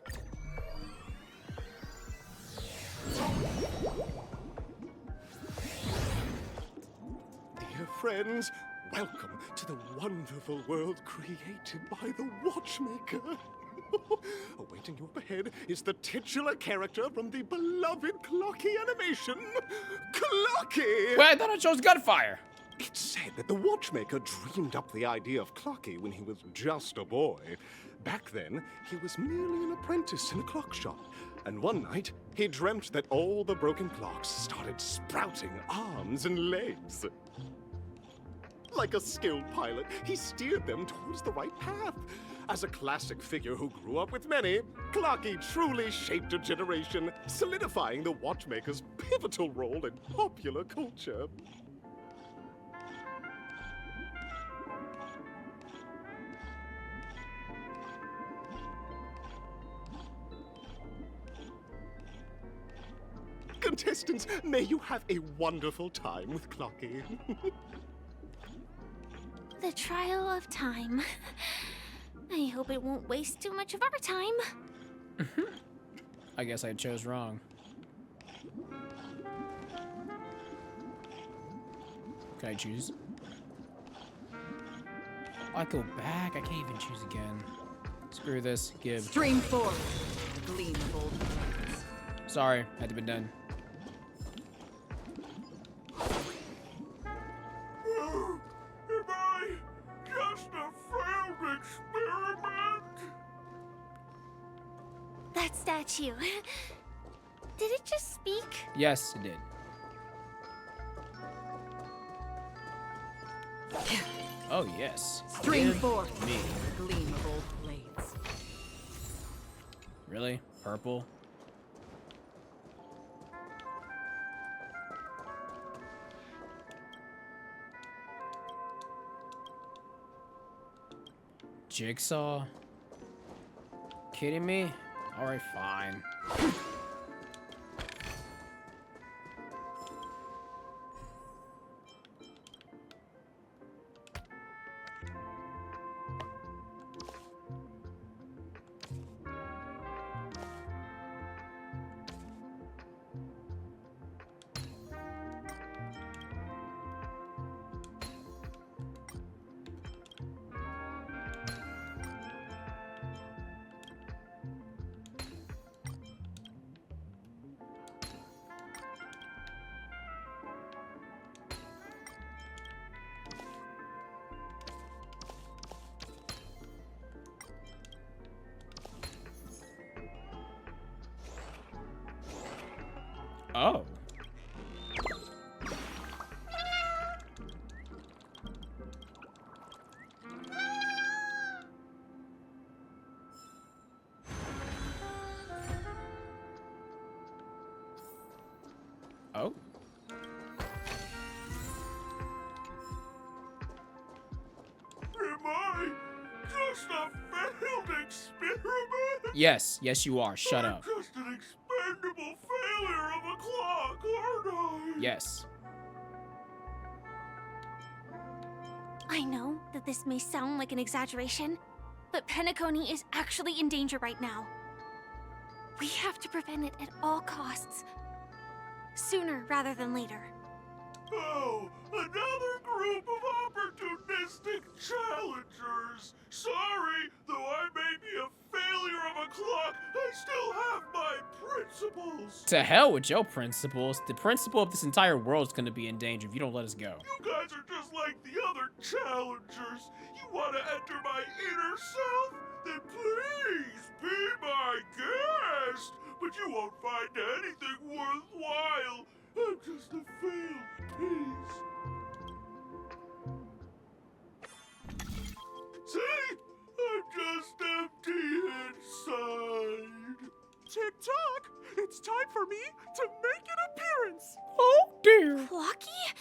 Dear friends, welcome to the wonderful world created by the Watchmaker. Awaiting you up ahead is the titular character from the beloved Clocky animation, Clocky! Wait, I thought I chose Gunfire. It's said that the Watchmaker dreamed up the idea of Clocky when he was just a boy. Back then, he was merely an apprentice in a clock shop. And one night, he dreamt that all the broken clocks started sprouting arms and legs. Like a skilled pilot, he steered them towards the right path. As a classic figure who grew up with many, Clocky truly shaped a generation, solidifying the Watchmaker's pivotal role in popular culture. Contestants, may you have a wonderful time with Clocky. The trial of time. I hope it won't waste too much of our time. I guess I chose wrong. Can I choose? I go back. I can't even choose again. Screw this. Give. Stream forth. The gleam of old blades. Sorry, had to be done. Am I just a failed experiment? That statue. Did it just speak? Yes, it did. Oh, yes. Stream Give forth. me. The gleam of old blades. Really? Purple? Jigsaw? Kidding me? Alright, fine. Oh. Oh. Am I just a failed experiment? Yes, yes you are. Shut I'm up. just an expendable failure of a clock, aren't I? Yes. I know that this may sound like an exaggeration, but Penacony is actually in danger right now. We have to prevent it at all costs. Sooner rather than later. Oh, another group of opportunistic challengers. Sorry, though I may be a failure of a clock, I still have my principles. To hell with your principles. The principle of this entire world is going to be in danger if you don't let us go. You guys are just like the other challengers. You want to enter my inner self? Then please be my guest. But you won't find anything worthwhile. I'm just a failed piece. See? I'm just empty inside. Tick-tock! It's time for me to make an appearance! Oh dear. Clocky?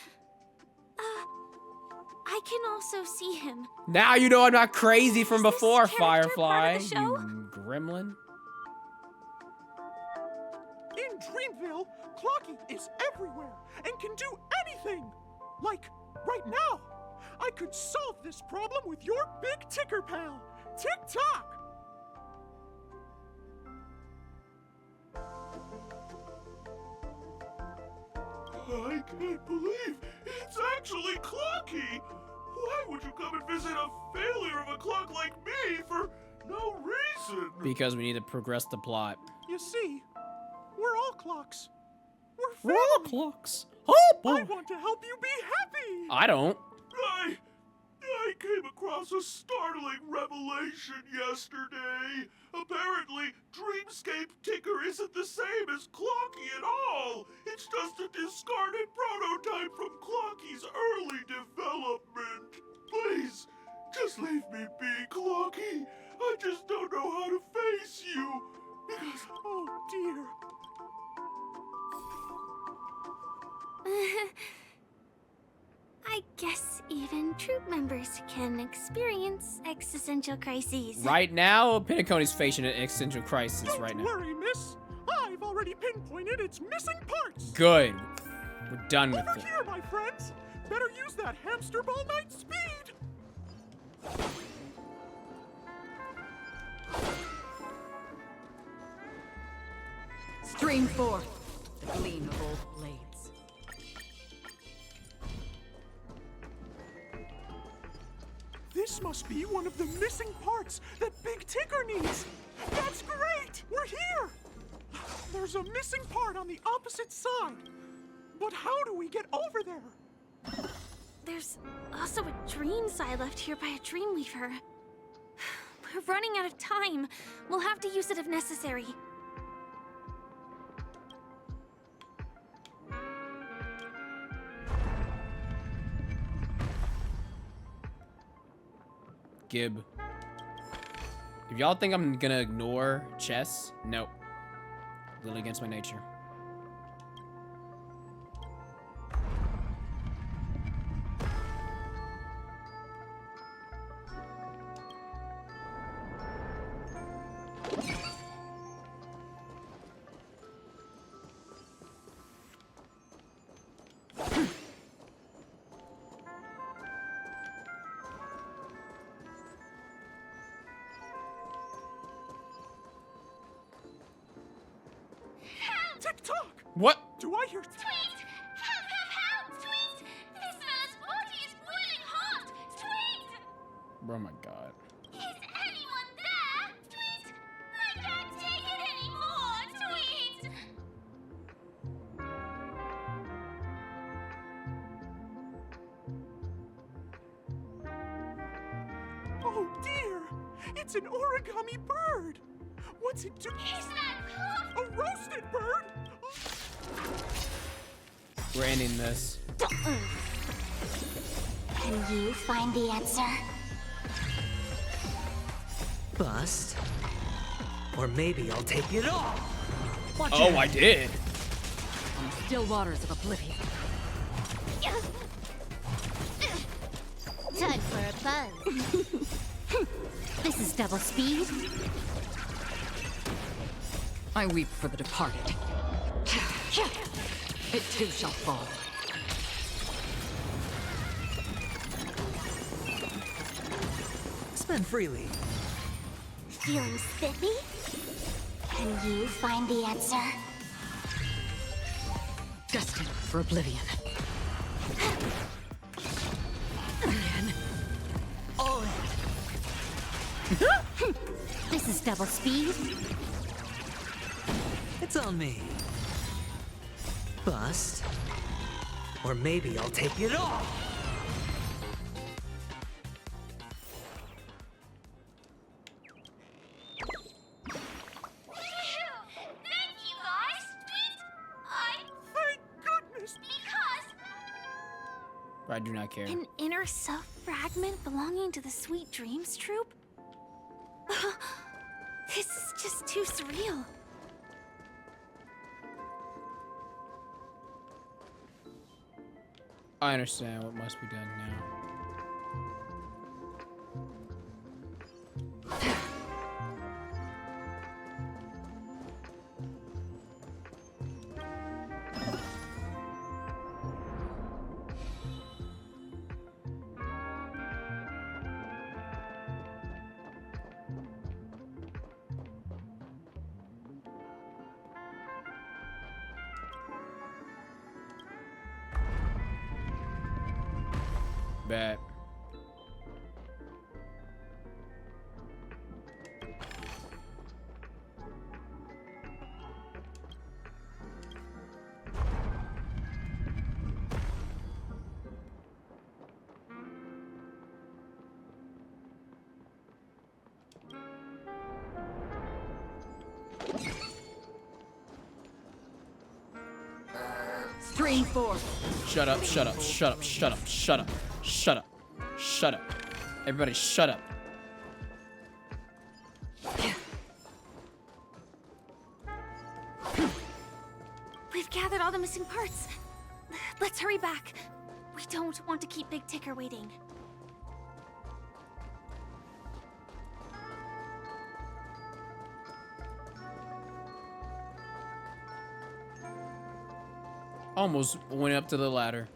I can also see him. Now you know I'm not crazy from before, this character Firefly. part of the show? You gremlin. In Dreamville, Clocky is everywhere and can do anything! Like, right now, I could solve this problem with your big ticker pal, Tick-tock! I can't believe it's actually Clocky! Why would you come and visit a failure of a clock like me for no reason? Because we need to progress the plot. You see, we're all clocks. We're We're all family. clocks. Oh boy. I want to help you be happy! I don't. I came across a startling revelation yesterday. Apparently, Dreamscape Ticker isn't the same as Clocky at all. It's just a discarded prototype from Clocky's early development. Please, just leave me be, Clocky. I just don't know how to face you. Because, oh dear. I guess even troop members can experience existential crises. Right now, Penacony's facing an existential crisis right now. Don't worry, miss. I've already pinpointed its missing parts. Good. We're done with Over it. here, my friends. Better use that hamster ball night speed. Stream forth the gleam of old blades. This must be one of the missing parts that Big Ticker needs. That's great! We're here! There's a missing part on the opposite side. But how do we get over there? There's also a dream side left here by a Dreamweaver. We're running out of time. We'll have to use it if necessary. Gib. If y'all think I'm gonna ignore chess, nope. Literally against my nature. Tick-tock! What? Do I hear... Tweet! Help, help, help! Tweet! This man's body is boiling hot! Tweet! Oh my god. Is anyone there? Tweet! I can't take it anymore! Tweet! Oh dear! It's an origami bird! What's it doing? Is that clock? A roasted bird? We're ending this. Can you find the answer? Bust. Or maybe I'll take it all. Watch oh, I did. On still waters of oblivion. Time for a buzz. This is double speed. I weep for the departed. It too shall fall. Spend freely. Feeling spiffy? Can you find the answer? Destined for oblivion. Again. All in. This is double speed. It's on me. Bust. Or maybe I'll take it all. I do not care. An inner self fragment belonging to the Sweet Dreams troupe? This is just too surreal. I understand what must be done now. Bet. Stream 4. Shut up, shut up, shut up, shut up, shut up, shut up, shut up. Everybody shut up. We've gathered all the missing parts. Let's hurry back. We don't want to keep Big Ticker waiting. Almost went up to the ladder.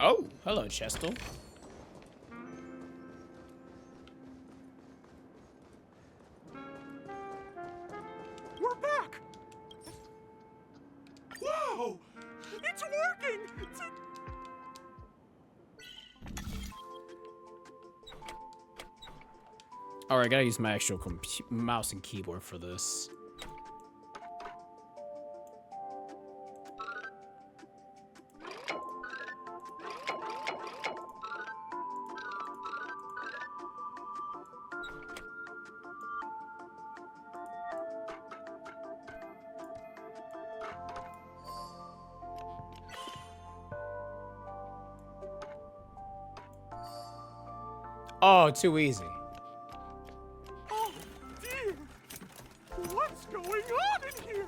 Oh, hello, Chestel. We're back! Whoa! It's working! Alright, I gotta use my actual mouse and keyboard for this. Oh, too easy. Oh, dear. What's going on in here?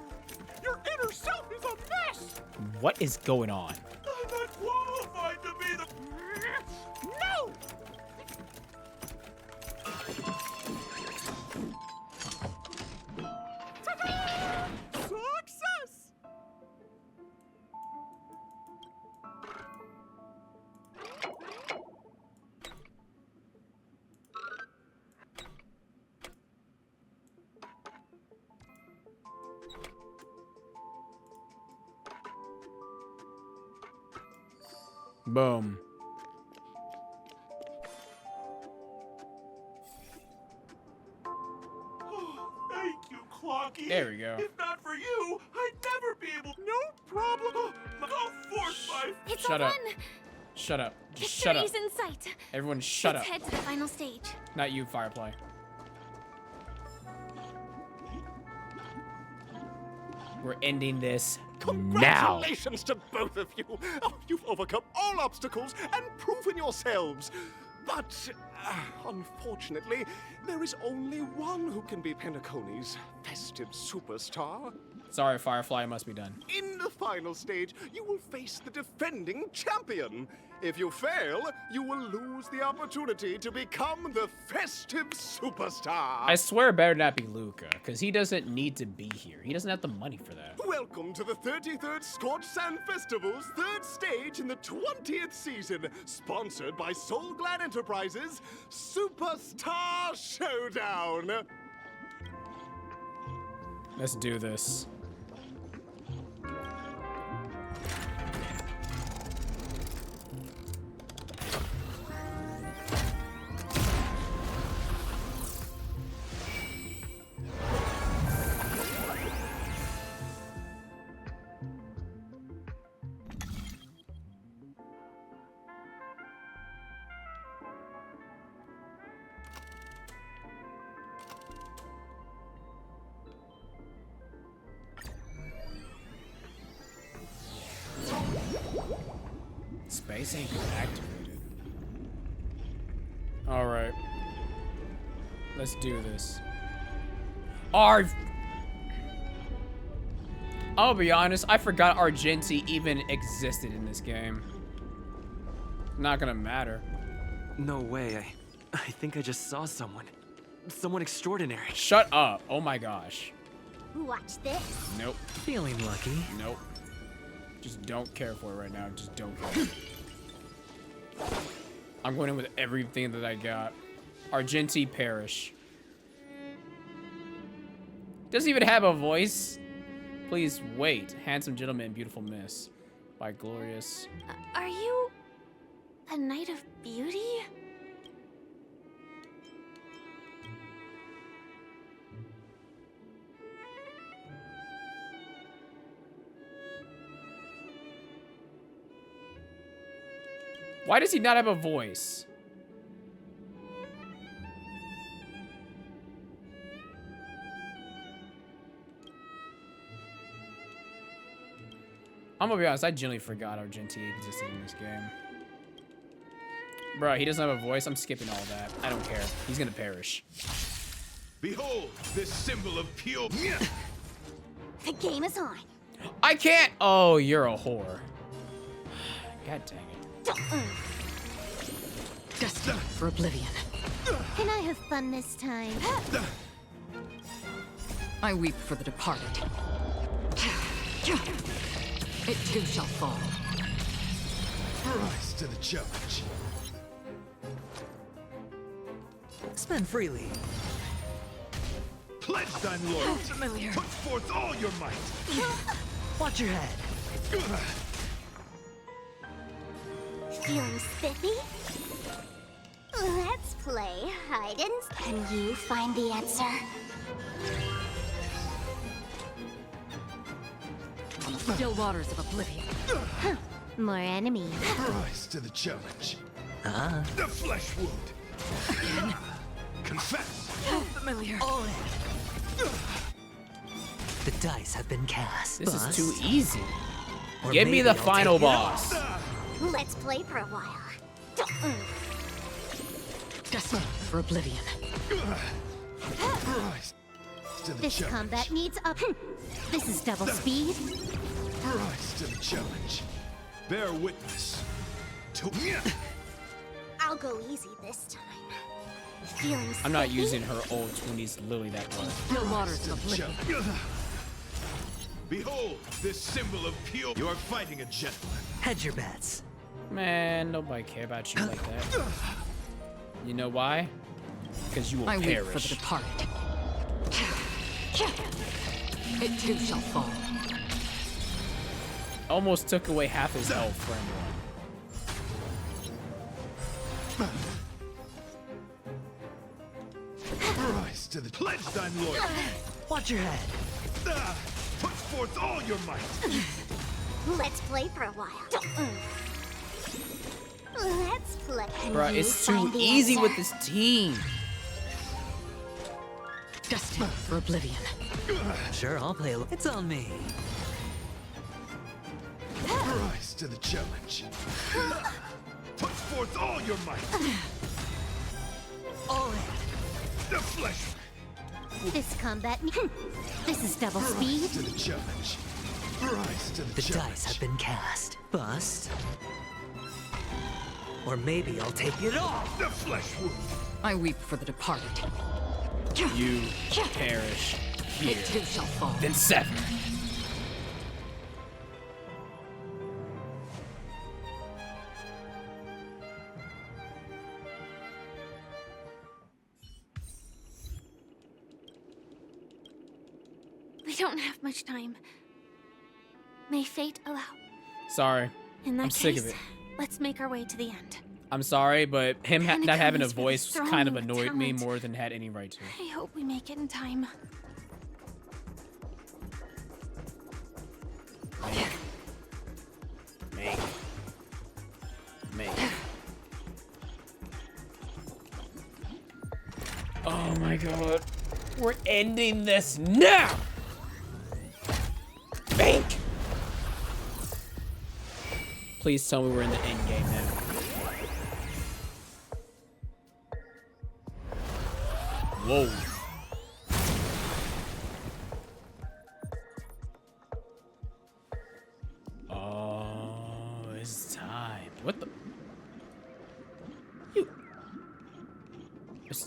Your inner self is a mess. What is going on? I'm not qualified to be the... No! Success! Boom. Thank you, Clocky. There we go. If not for you, I'd never be able... No problem. Go forth, my... It's Shut all up. done. Shut up. Just shut up. Victory's in sight. Everyone shut Let's up. head to the final stage. Not you, Firefly. We're ending this now. Congratulations to both of you! Oh, you've overcome all obstacles and proven yourselves. But, unfortunately, there is only one who can be Penacony's festive superstar. Sorry, Firefly, it must be done. In the final stage, you will face the defending champion. If you fail, you will lose the opportunity to become the festive superstar. I swear it better not be Luca, because he doesn't need to be here. He doesn't have the money for that. Welcome to the 33rd Scorched Sand Festival's third stage in the 20th season, sponsored by Soul Glad Enterprises, Superstar Showdown. Let's do this. Space ain't activated. Alright. Let's do this. I'll be honest, I forgot Argenti even existed in this game. Not gonna matter. No way, I think I just saw someone. Someone extraordinary. Shut up. Oh my gosh. Watch this. Nope. Feeling lucky. Nope. Just don't care for it right now. Just don't care. I'm going in with everything that I got. Argenti perish. Doesn't even have a voice. Please wait. Handsome gentleman, beautiful miss. By Glorious. Are you a knight of beauty? Why does he not have a voice? I'm gonna be honest, I genuinely forgot Argenti existed in this game. Bro, he doesn't have a voice. I'm skipping all that. I don't care. He's gonna perish. Behold, this symbol of pure... The game is on. I can't! Oh, you're a whore. God dang it. Destined for oblivion. Can I have fun this time? I weep for the departed. It too shall fall. Rise to the challenge. Spend freely. Pledge thine loyalty. Familiar. Put forth all your might. Watch your head. Feeling spiffy? Let's play hide and... Can you find the answer? Still waters of oblivion. More enemies. Rise to the challenge. Uh-huh. The flesh wound. Confess. Familiar. All in. The dice have been cast. This Bust. is too easy. Or Give me maybe the I'll final take it boss. Let's play for a while. Destined for oblivion. This combat needs up. This is double speed. Rise to the challenge. Bear witness to me. I'll go easy this time. Feeling I'm not sticky? using her old 20s literally that much. Still waters of oblivion. Behold, this symbol of pure. You are fighting a gentleman. Hedge your bets. Man, nobody care about you like that. You know why? Because you will I wait for perish. the departed. It too shall fall. Almost took away half his health for everyone. Rise to the pledge thine loyalty. Watch your head. Put forth all your might. Let's play for a while. Let's play. Bruh, it's too easy with this team. Destined for oblivion. Sure, I'll play. It's on me. Rise to the challenge. Put forth all your might. All in. The flesh. This combat. This is double speed. Rise to the challenge. Rise to the The challenge. dice have been cast. Bust. Or maybe I'll take it all. The flesh wound. I weep for the departed. You perish here. It too shall fall. Then sever. We don't have much time. May fate allow. Sorry. In that I'm case, sick of it. let's make our way to the end. I'm sorry, but him not having a Penacony's voice throne kind of with annoyed me talent. more than had any right to. I hope we make it in time. Make. Oh my god. We're ending this now! Bank! Please tell me we're in the end game now. Whoa. Oh, it's time. What the? You.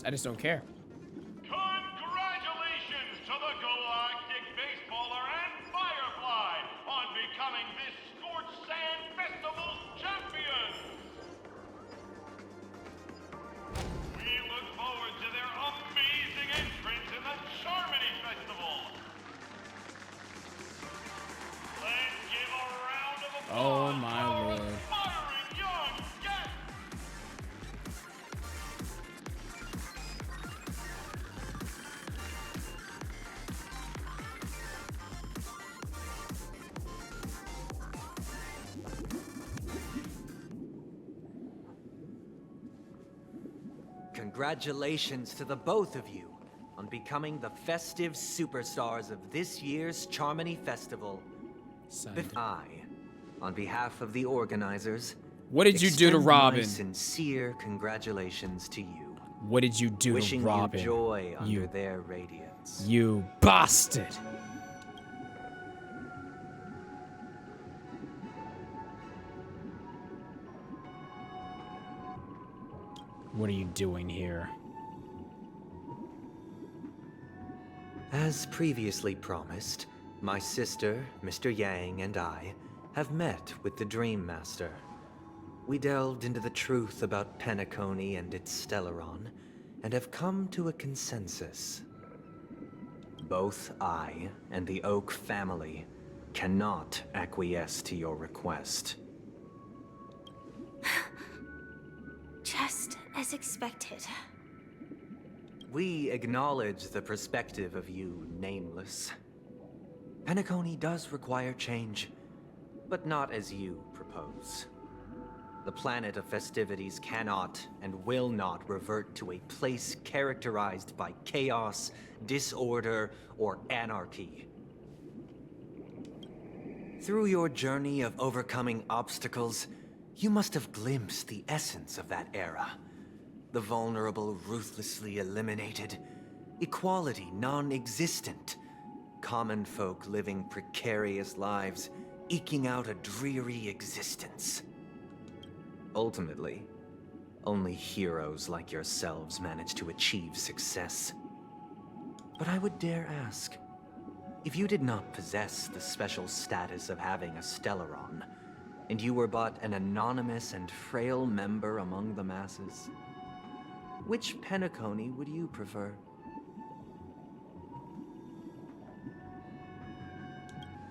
I just don't care. Congratulations to the Galactic Baseballer and Firefly on becoming this Scorched Sand Festival's champions! We look forward to their amazing entrance in the Charmony Festival! Let's give a round of applause Oh my to our lord. aspiring young guests! Congratulations to the both of you on becoming the festive superstars of this year's Charmony Festival. I, on behalf of the organizers, What did you do to extend Robin? My sincere congratulations to you. What did you do Wishing to Robin? you joy under You- their radiance. You bastard! What are you doing here? As previously promised, my sister, Mr. Yang, and I have met with the Dream Master. We delved into the truth about Penacony and its Stellaron, and have come to a consensus. Both I and the Oak family cannot acquiesce to your request. Just as expected. We acknowledge the perspective of you, Nameless. Penacony does require change, but not as you propose. The planet of festivities cannot and will not revert to a place characterized by chaos, disorder, or anarchy. Through your journey of overcoming obstacles, you must have glimpsed the essence of that era. The vulnerable ruthlessly eliminated. Equality non-existent. Common folk living precarious lives, eking out a dreary existence. Ultimately, only heroes like yourselves manage to achieve success. But I would dare ask, if you did not possess the special status of having a Stellaron, and you were but an anonymous and frail member among the masses, which Penacony would you prefer?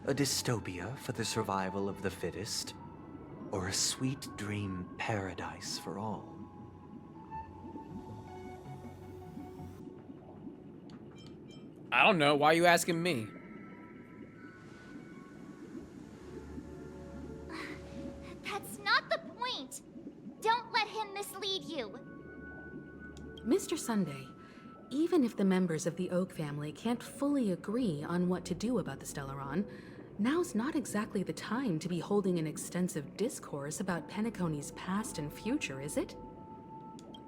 A dystopia for the survival of the fittest, or a sweet dream paradise for all? I don't know. Why are you asking me? That's not the point. Don't let him mislead you. Mr. Sunday, even if the members of the Oak family can't fully agree on what to do about the Stellaron, now's not exactly the time to be holding an extensive discourse about Penacony's past and future, is it?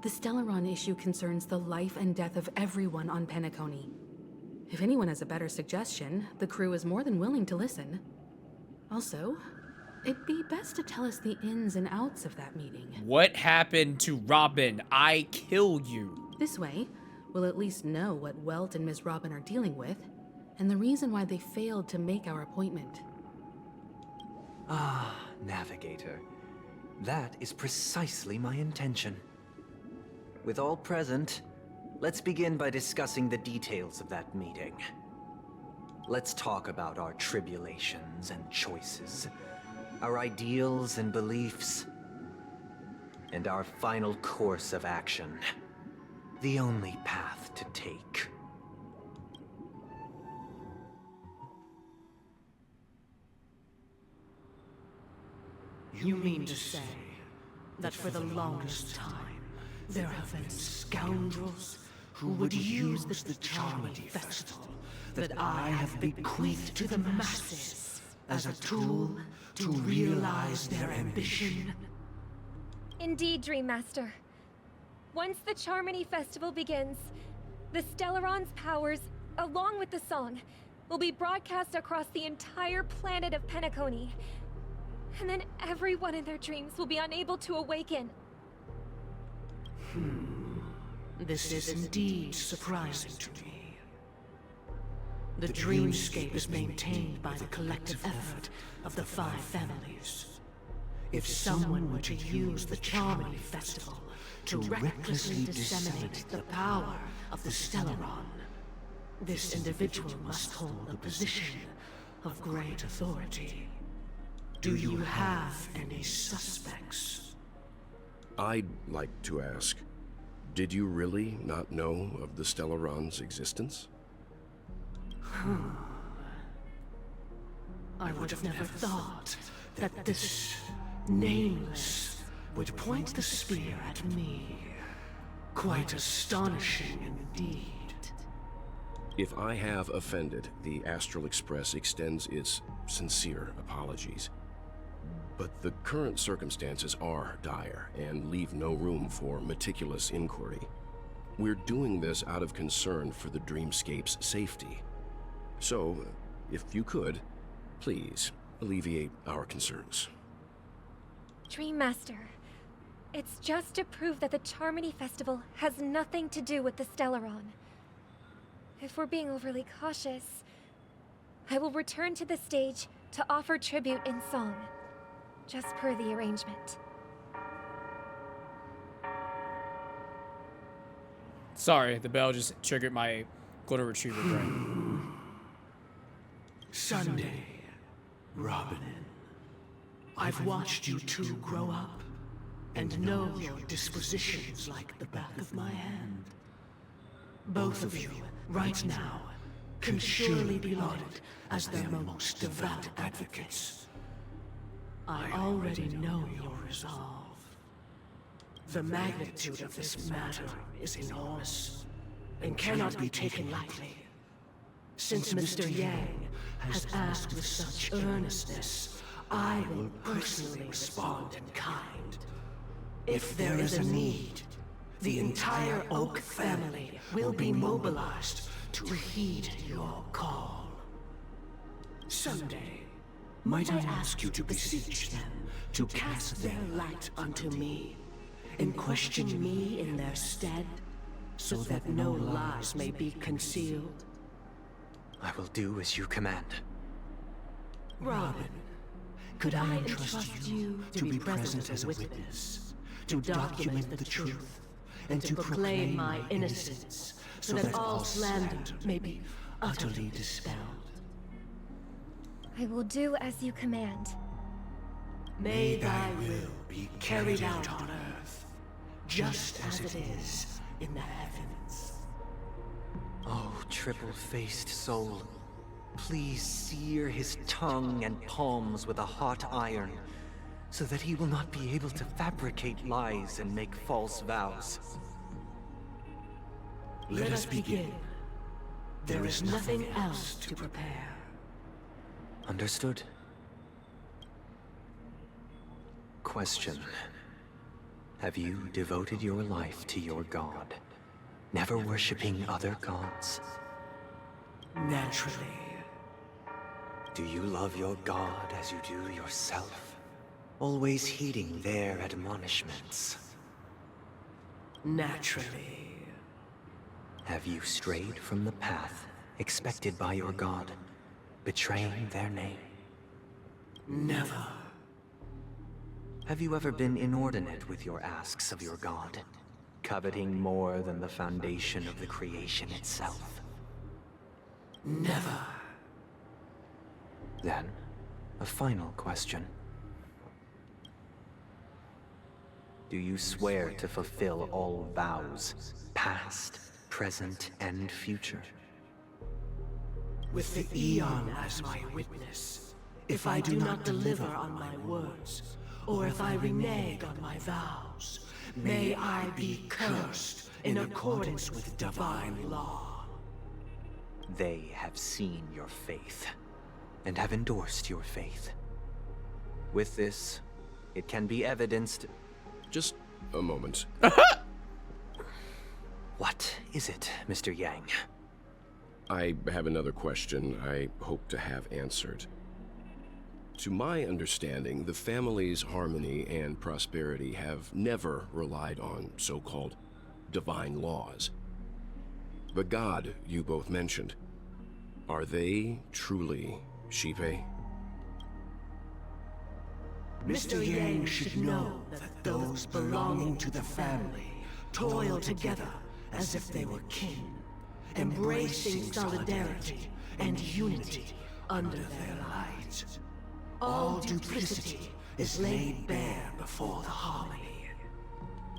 The Stellaron issue concerns the life and death of everyone on Penacony. If anyone has a better suggestion, the crew is more than willing to listen. Also, it'd be best to tell us the ins and outs of that meeting. What happened to Robin? I kill you. This way, we'll at least know what Welt and Ms. Robin are dealing with, and the reason why they failed to make our appointment. Ah, Navigator. That is precisely my intention. With all present, let's begin by discussing the details of that meeting. Let's talk about our tribulations and choices, our ideals and beliefs, and our final course of action. The only path to take. You mean to say that for the longest time, there have been scoundrels who would use the Charmony Festival that I have bequeathed to the masses as a tool to realize their ambition? Indeed, Dream Master. Once the Charmony Festival begins, the Stellaron's powers, along with the song, will be broadcast across the entire planet of Penacony. And then everyone in their dreams will be unable to awaken. This is indeed surprising to me. The dreamscape is maintained by the collective effort of the 5 families. If someone were to use the Charmony Festival to recklessly disseminate the power of the Stellaron, this individual must hold a position of great authority. Do you have any suspects? I'd like to ask, did you really not know of the Stellaron's existence? I would have never thought that this Nameless would point the spear at me. Quite astonishing indeed. If I have offended, the Astral Express extends its sincere apologies. But the current circumstances are dire and leave no room for meticulous inquiry. We're doing this out of concern for the Dreamscape's safety. So, if you could, please alleviate our concerns. Dream Master, it's just to prove that the Charmony Festival has nothing to do with the Stellaron. If we're being overly cautious, I will return to the stage to offer tribute in song, just per the arrangement. Sorry, the bell just triggered my golden retriever brain. Sunday, Robin, I've watched you two grow up and know your dispositions like the back of my hand. Both of you, right now, can surely be lauded as their most devout advocates. I already know your resolve. The magnitude of this matter is enormous and cannot be taken lightly. Since Mr. Yang has asked with such earnestness, I will personally respond in kind. If there is a need, The entire Oak family will be mobilized to heed your call. Someday, might I ask you to beseech them to cast their light unto me, and question me in their stead, so that no lies may be concealed? I will do as you command. Robin, could I entrust you to be present as a witness, to document the truth, and to proclaim my innocence, so that all slander may be utterly dispelled? I will do as you command. May thy will be carried out on earth, just as it is in the heavens. Oh, triple-faced soul, please sear his tongue and palms with a hot iron, so that he will not be able to fabricate lies and make false vows. Let us begin. There is nothing else to prepare. Understood. Question. Have you devoted your life to your god, never worshipping other gods? Naturally. Do you love your god as you do yourself? Always heeding their admonishments? Naturally. Have you strayed from the path expected by your god, betraying their name? Never. Have you ever been inordinate with your asks of your god, coveting more than the foundation of the creation itself? Never. Then, a final question. Do you swear to fulfill all vows, past, present, and future? With the Eon as my witness, if I do not deliver on my words, or if I renege on my vows, may I be cursed in accordance with divine law. They have seen your faith, and have endorsed your faith. With this, it can be evidenced... Just a moment. What is it, Mr. Yang? I have another question I hope to have answered. To my understanding, the family's harmony and prosperity have never relied on so-called divine laws. The god you both mentioned, are they truly Xipe? Mr. Yang should know that those belonging to the family toil together as if they were kin, embracing solidarity and unity under their light. All duplicity is laid bare before the harmony.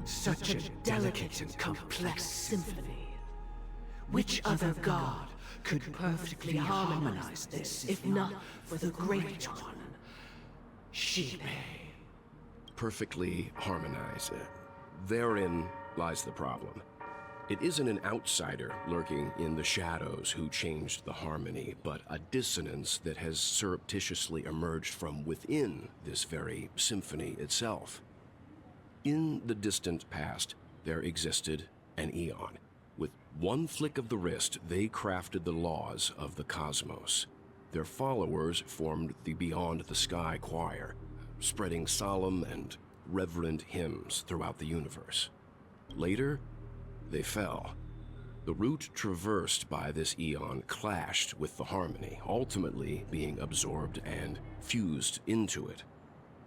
Such a delicate and complex symphony. Which other god could perfectly harmonize this, if not for the Great One, Xipe? Perfectly harmonize. Therein lies the problem. It isn't an outsider lurking in the shadows who changed the harmony, but a dissonance that has surreptitiously emerged from within this very symphony itself. In the distant past, there existed an Eon. With one flick of the wrist, they crafted the laws of the cosmos. Their followers formed the Beyond the Sky Choir, spreading solemn and reverent hymns throughout the universe. Later, they fell. The route traversed by this Eon clashed with the harmony, ultimately being absorbed and fused into it.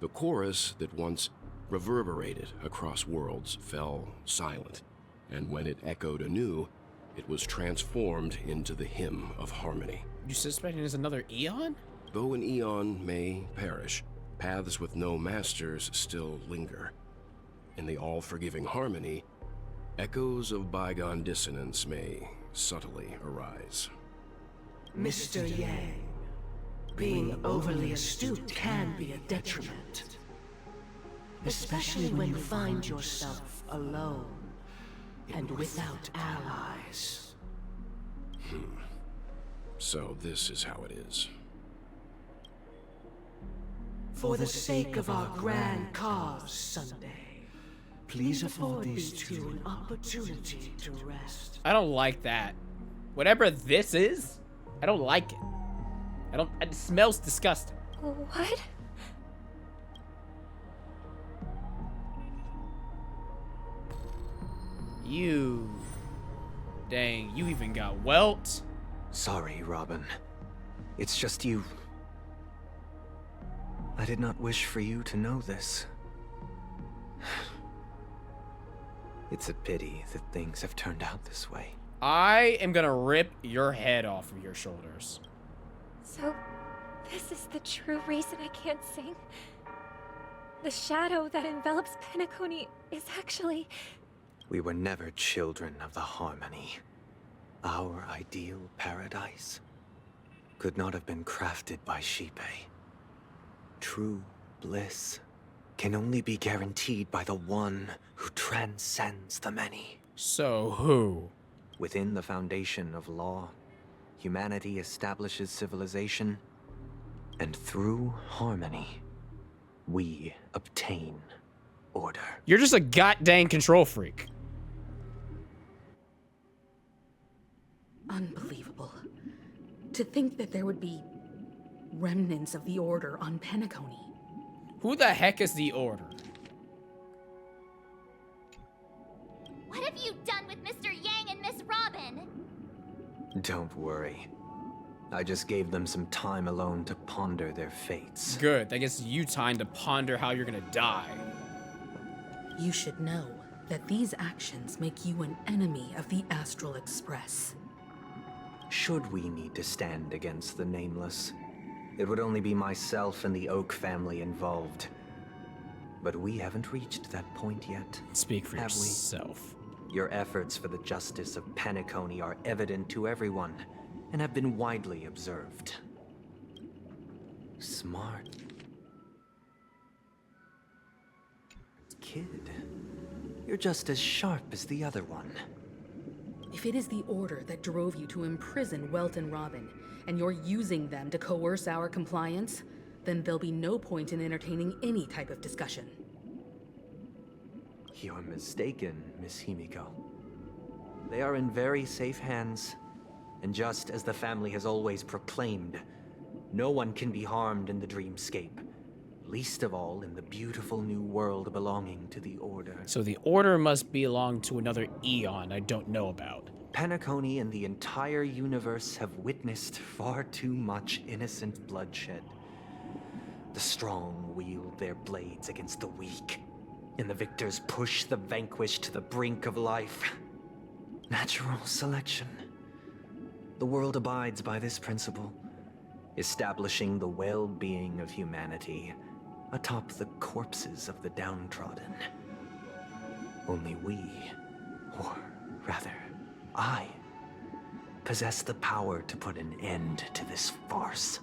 The chorus that once reverberated across worlds fell silent, and when it echoed anew, it was transformed into the hymn of harmony. You suspecting there's another Eon? Though an Eon may perish, paths with no masters still linger. In the all-forgiving harmony, echoes of bygone dissonance may subtly arise. Mr. Yang, being overly astute can be a detriment. Especially when you find yourself alone and without allies. So this is how it is. For the sake of our grand cause, Sunday, Please afford these two an opportunity to rest. I don't like that. Whatever this is, I don't like it. It smells disgusting. What? You. Dang, you even got welt? Sorry, Robin. It's just you. I did not wish for you to know this. It's a pity that things have turned out this way. I am gonna rip your head off of your shoulders. So, this is the true reason I can't sing? The shadow that envelops Penacony is actually... We were never children of the harmony. Our ideal paradise could not have been crafted by Xipe. True bliss can only be guaranteed by the one who transcends the many. So who? Within the foundation of law, humanity establishes civilization, and through harmony, we obtain order. You're just a goddamn control freak. Unbelievable. To think that there would be remnants of the Order on Penacony. Who the heck is the Order? What have you done with Mr. Yang and Miss Robin? Don't worry. I just gave them some time alone to ponder their fates. Good. That gives you time to ponder how you're gonna die. You should know that these actions make you an enemy of the Astral Express. Should we need to stand against the Nameless, it would only be myself and the Oak family involved. But we haven't reached that point yet. Speak for have yourself. We? Your efforts for the justice of Penacony are evident to everyone, and have been widely observed. Smart. Kid, you're just as sharp as the other one. If it is the Order that drove you to imprison Welt and Robin, and you're using them to coerce our compliance, then there'll be no point in entertaining any type of discussion. You're mistaken, Miss Himiko. They are in very safe hands, and just as the family has always proclaimed, no one can be harmed in the dreamscape, least of all in the beautiful new world belonging to the Order. So the Order must belong to another eon I don't know about. Penacony and the entire universe have witnessed far too much innocent bloodshed. The strong wield their blades against the weak, and the victors push the vanquished to the brink of life. Natural selection. The world abides by this principle, establishing the well-being of humanity atop the corpses of the downtrodden. Only we, or rather, I, possess the power to put an end to this farce.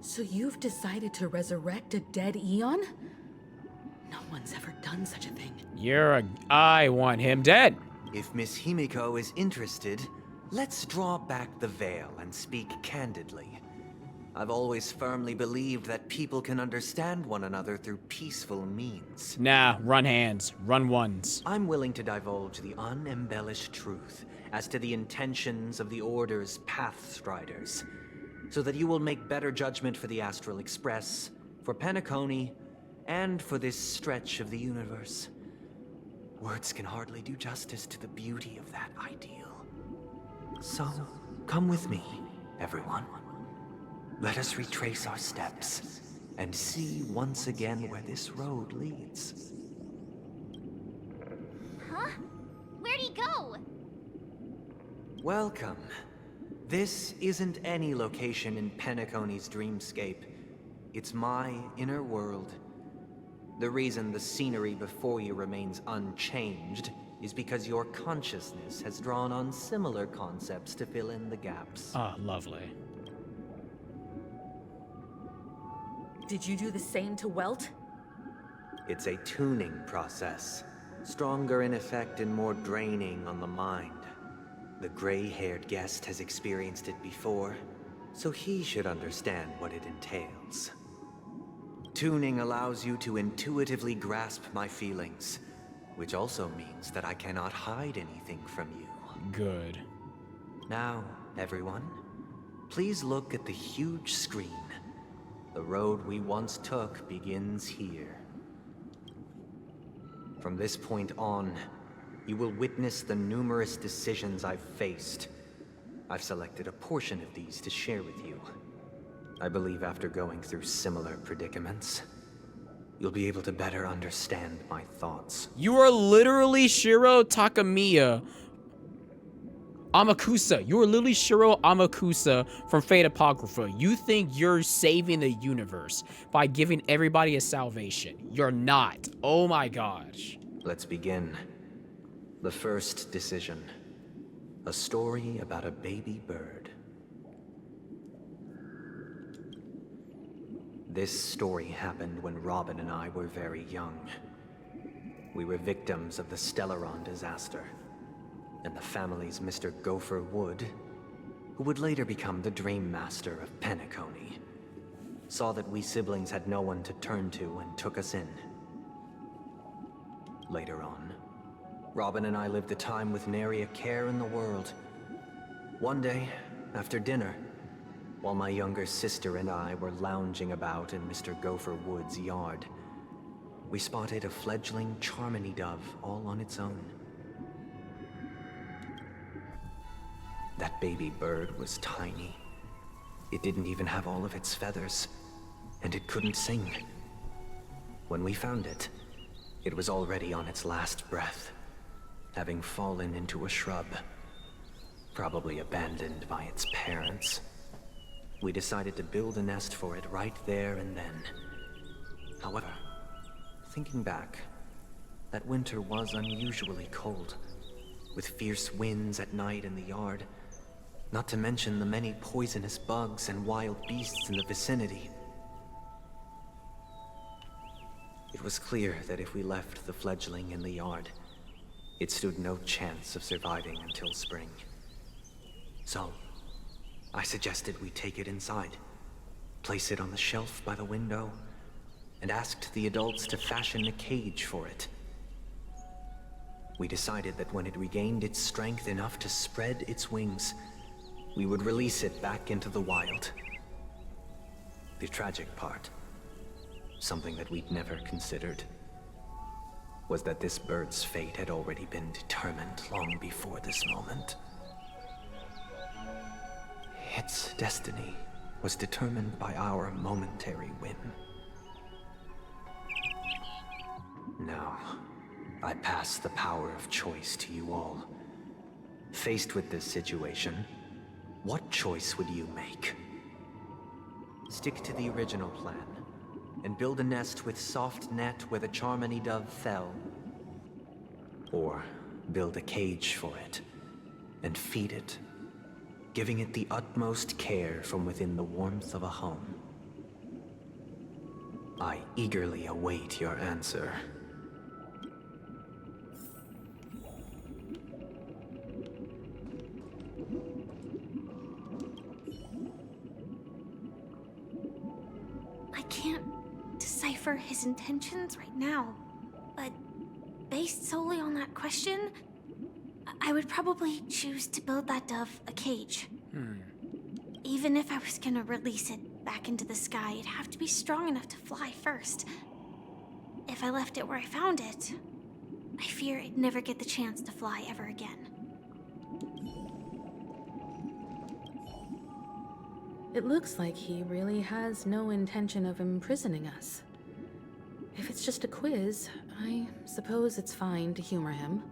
So you've decided to resurrect a dead Eon? No one's ever done such a thing. I want him dead. If Miss Himiko is interested, let's draw back the veil and speak candidly. I've always firmly believed that people can understand one another through peaceful means. Nah, run hands, run ones. I'm willing to divulge the unembellished truth as to the intentions of the Order's Pathstriders, so that you will make better judgment for the Astral Express, for Penacony, and for this stretch of the universe. Words can hardly do justice to the beauty of that ideal. So, come with me, everyone. Let us retrace our steps, and see once again where this road leads. Huh? Where'd he go? Welcome. This isn't any location in Penacony's dreamscape. It's my inner world. The reason the scenery before you remains unchanged is because your consciousness has drawn on similar concepts to fill in the gaps. Ah, lovely. Did you do the same to Welt? It's a tuning process. Stronger in effect and more draining on the mind. The gray-haired guest has experienced it before, so he should understand what it entails. Tuning allows you to intuitively grasp my feelings, which also means that I cannot hide anything from you. Good. Now, everyone, please look at the huge screen. The road we once took begins here. From this point on, you will witness the numerous decisions I've faced. I've selected a portion of these to share with you. I believe after going through similar predicaments, you'll be able to better understand my thoughts. You are literally Shiro Takamiya. Amakusa. You are literally Shiro Amakusa from Fate Apocrypha. You think you're saving the universe by giving everybody a salvation. You're not. Oh my gosh. Let's begin. The first decision. A story about a baby bird. This story happened when Robin and I were very young. We were victims of the Stellaron disaster, and the family's Mr. Gopher Wood, who would later become the Dream Master of Penacony, saw that we siblings had no one to turn to and took us in. Later on, Robin and I lived a time with nary a care in the world. One day, after dinner, while my younger sister and I were lounging about in Mr. Gopher Wood's yard, we spotted a fledgling Charmony dove all on its own. That baby bird was tiny. It didn't even have all of its feathers, and it couldn't sing. When we found it, it was already on its last breath, having fallen into a shrub, probably abandoned by its parents. We decided to build a nest for it right there and then. However, thinking back, that winter was unusually cold, with fierce winds at night in the yard, not to mention the many poisonous bugs and wild beasts in the vicinity. It was clear that if we left the fledgling in the yard, it stood no chance of surviving until spring. So, I suggested we take it inside, place it on the shelf by the window, and asked the adults to fashion a cage for it. We decided that when it regained its strength enough to spread its wings, we would release it back into the wild. The tragic part, something that we'd never considered, was that this bird's fate had already been determined long before this moment. Its destiny was determined by our momentary whim. Now, I pass the power of choice to you all. Faced with this situation, what choice would you make? Stick to the original plan, and build a nest with soft net where the Charmony dove fell. Or build a cage for it, and feed it, giving it the utmost care from within the warmth of a home. I eagerly await your answer. I can't decipher his intentions right now, but based solely on that question, I would probably choose to build that dove a cage. Even if I was gonna release it back into the sky, it'd have to be strong enough to fly first. If I left it where I found it, I fear it'd never get the chance to fly ever again. It looks like he really has no intention of imprisoning us. If it's just a quiz, I suppose it's fine to humor him.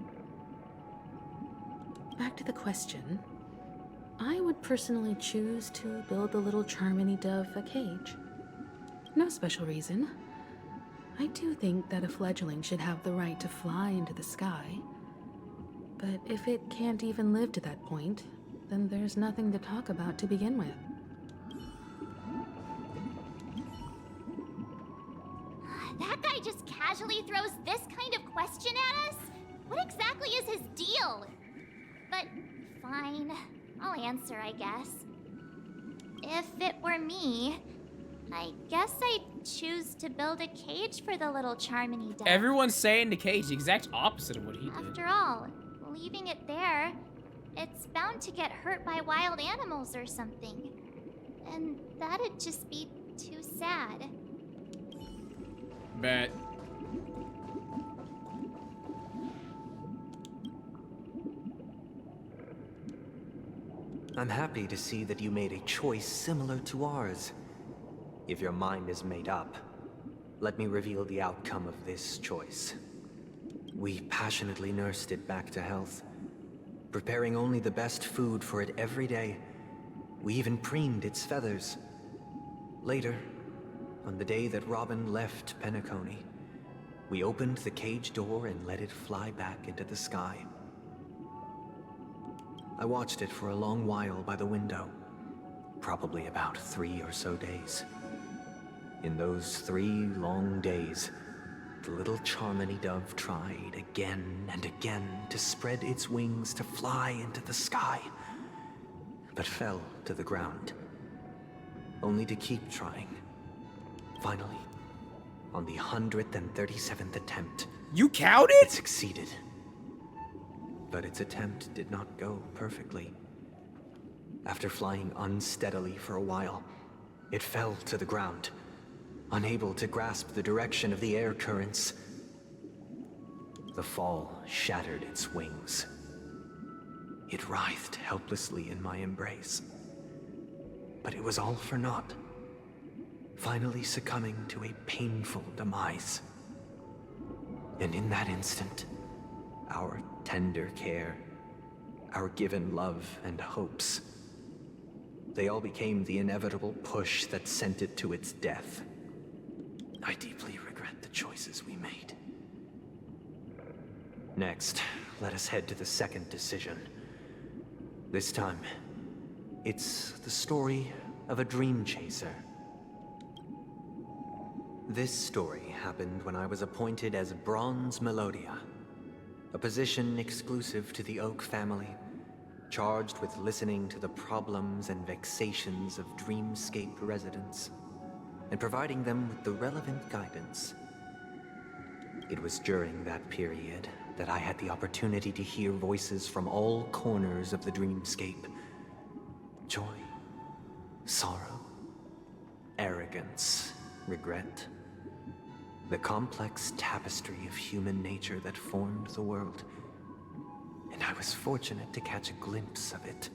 Back to the question. I would personally choose to build the little Charmony dove a cage. No special reason. I do think that a fledgling should have the right to fly into the sky. But if it can't even live to that point, then there's nothing to talk about to begin with. That guy just casually throws this kind of question at us? What exactly is his deal? But fine, I'll answer, I guess. If it were me, I guess I'd choose to build a cage for the little Charmony dove. Everyone's saying the cage, the exact opposite of what he did. After all, leaving it there, it's bound to get hurt by wild animals or something. And that'd just be too sad. Bet. I'm happy to see that you made a choice similar to ours. If your mind is made up, let me reveal the outcome of this choice. We passionately nursed it back to health, preparing only the best food for it every day. We even preened its feathers. Later, on the day that Robin left Penacony, we opened the cage door and let it fly back into the sky. I watched it for a long while by the window, probably about 3 or so days. In those 3 long days, the little Charmony dove tried again and again to spread its wings to fly into the sky, but fell to the ground, only to keep trying. Finally, on the 137th attempt, you counted? It succeeded. But its attempt did not go perfectly. After flying unsteadily for a while, it fell to the ground, unable to grasp the direction of the air currents. The fall shattered its wings. It writhed helplessly in my embrace. But it was all for naught, finally succumbing to a painful demise. And in that instant, our tender care, our given love and hopes, they all became the inevitable push that sent it to its death. I deeply regret the choices we made. Next, let us head to the second decision. This time, it's the story of a dream chaser. This story happened when I was appointed as Bronze Melodia, a position exclusive to the Oak family, charged with listening to the problems and vexations of Dreamscape residents, and providing them with the relevant guidance. It was during that period that I had the opportunity to hear voices from all corners of the Dreamscape. Joy, sorrow, arrogance, regret. The complex tapestry of human nature that formed the world. And I was fortunate to catch a glimpse of it.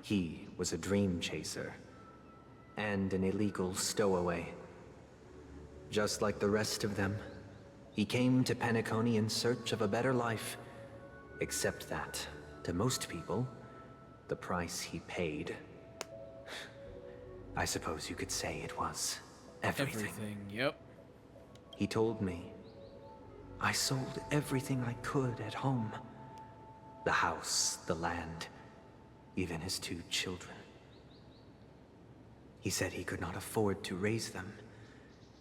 He was a dream chaser, and an illegal stowaway. Just like the rest of them, he came to Penacony in search of a better life, except that, to most people, the price he paid, I suppose you could say it was everything. Yep. He told me, I sold everything I could at home. The house, the land, even his 2 children. He said he could not afford to raise them,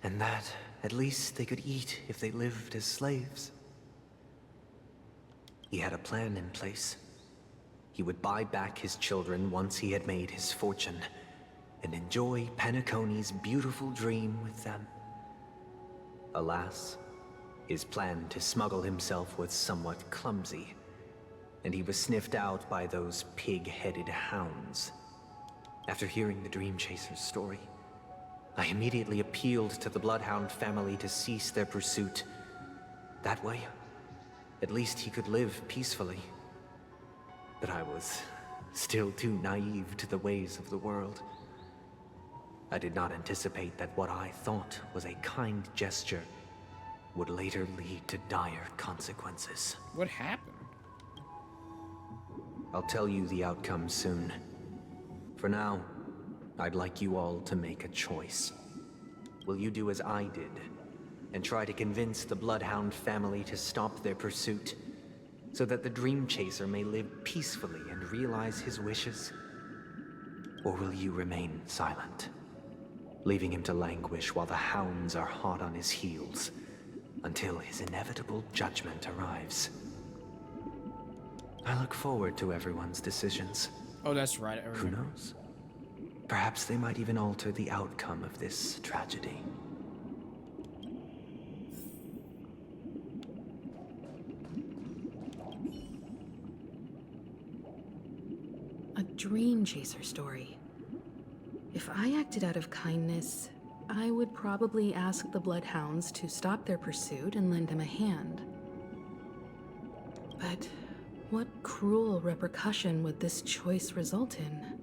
and that at least they could eat if they lived as slaves. He had a plan in place. He would buy back his children once he had made his fortune, and enjoy Penacony's beautiful dream with them. Alas, his plan to smuggle himself was somewhat clumsy, and he was sniffed out by those pig-headed hounds. After hearing the Dream Chaser's story, I immediately appealed to the Bloodhound family to cease their pursuit. That way, at least he could live peacefully. But I was still too naive to the ways of the world. I did not anticipate that what I thought was a kind gesture would later lead to dire consequences. What happened? I'll tell you the outcome soon. For now, I'd like you all to make a choice. Will you do as I did, and try to convince the Bloodhound family to stop their pursuit, so that the Dream Chaser may live peacefully and realize his wishes? Or will you remain silent, leaving him to languish while the hounds are hot on his heels, until his inevitable judgment arrives? I look forward to everyone's decisions. Oh, that's right. Who knows? Perhaps they might even alter the outcome of this tragedy. A dream chaser story. If I acted out of kindness, I would probably ask the Bloodhounds to stop their pursuit and lend him a hand. But what cruel repercussion would this choice result in?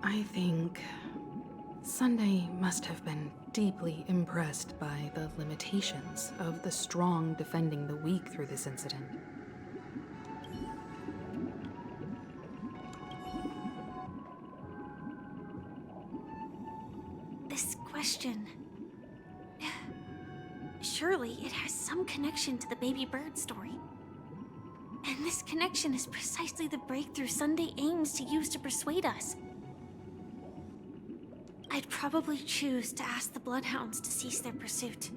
I think Sunday must have been deeply impressed by the limitations of the strong defending the weak through this incident. This question... Surely it has some connection to the baby bird story. And this connection is precisely the breakthrough Sunday aims to use to persuade us. I'd probably choose to ask the Bloodhounds to cease their pursuit.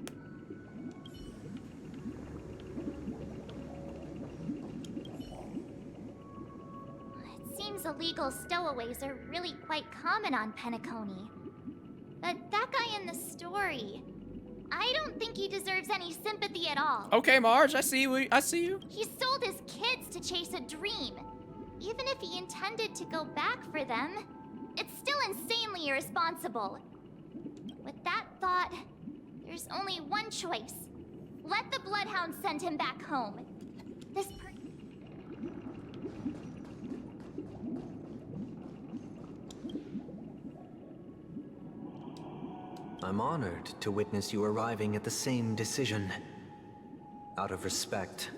It seems illegal stowaways are really quite common on Penacony. But that guy in the story, I don't think he deserves any sympathy at all. Okay, Marge, I see you. I see you. He sold his kids to chase a dream. Even if he intended to go back for them, it's still insanely irresponsible. With that thought, there's only one choice. Let the Bloodhounds send him back home. This I'm honored to witness you arriving at the same decision. Out of respect,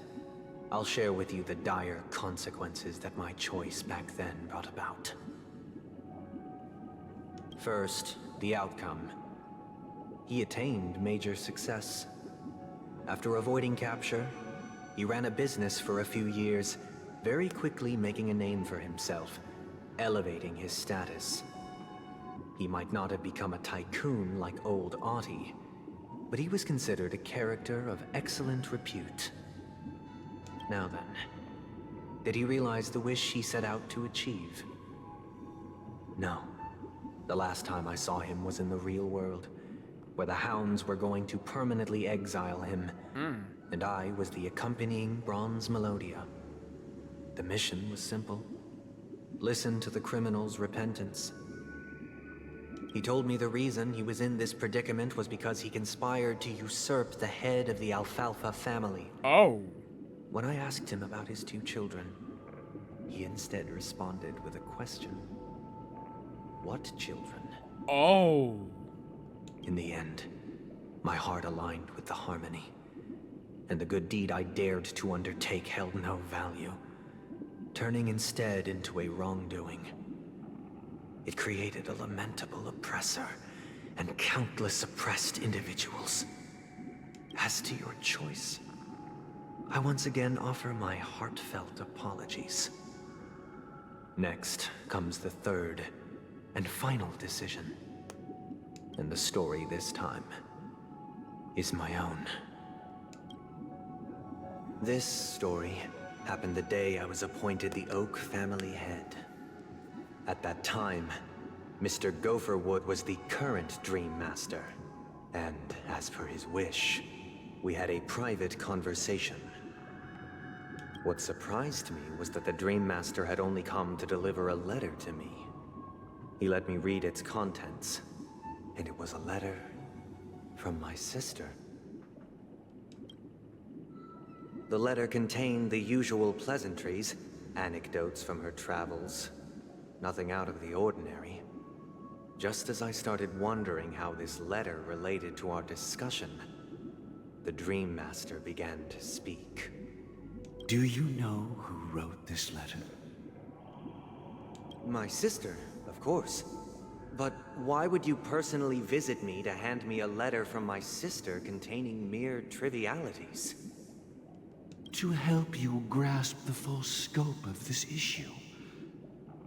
I'll share with you the dire consequences that my choice back then brought about. First, the outcome. He attained major success. After avoiding capture, he ran a business for a few years, very quickly making a name for himself, elevating his status. He might not have become a tycoon like old Audie, but he was considered a character of excellent repute. Now then, did he realize the wish he set out to achieve? No. The last time I saw him was in the real world, where the Hounds were going to permanently exile him, and I was the accompanying Bronze Melodia. The mission was simple. Listen to the criminal's repentance. He told me the reason he was in this predicament was because he conspired to usurp the head of the Alfalfa family. Oh. When I asked him about his two children, he instead responded with a question. What children? Oh. In the end, my heart aligned with the harmony, and the good deed I dared to undertake held no value, turning instead into a wrongdoing. It created a lamentable oppressor and countless oppressed individuals. As to your choice, I once again offer my heartfelt apologies. Next comes the third and final decision. And the story this time is my own. This story happened the day I was appointed the Oak family head. At that time, Mr. Gopherwood was the current Dream Master, and as per his wish, we had a private conversation. What surprised me was that the Dream Master had only come to deliver a letter to me. He let me read its contents, and it was a letter from my sister. The letter contained the usual pleasantries, anecdotes from her travels, nothing out of the ordinary. Just as I started wondering how this letter related to our discussion, the Dream Master began to speak. Do you know who wrote this letter? My sister, of course. But why would you personally visit me to hand me a letter from my sister containing mere trivialities? To help you grasp the full scope of this issue.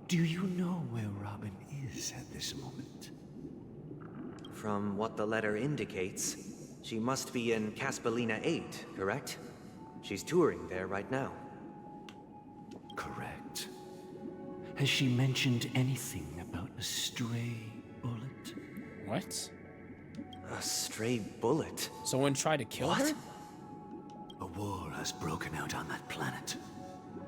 Do you know where Robin is at this moment? From what the letter indicates, she must be in Caspelina 8, correct? She's touring there right now. Correct. Has she mentioned anything about a stray bullet? What? A stray bullet? Someone tried to kill her? A war has broken out on that planet.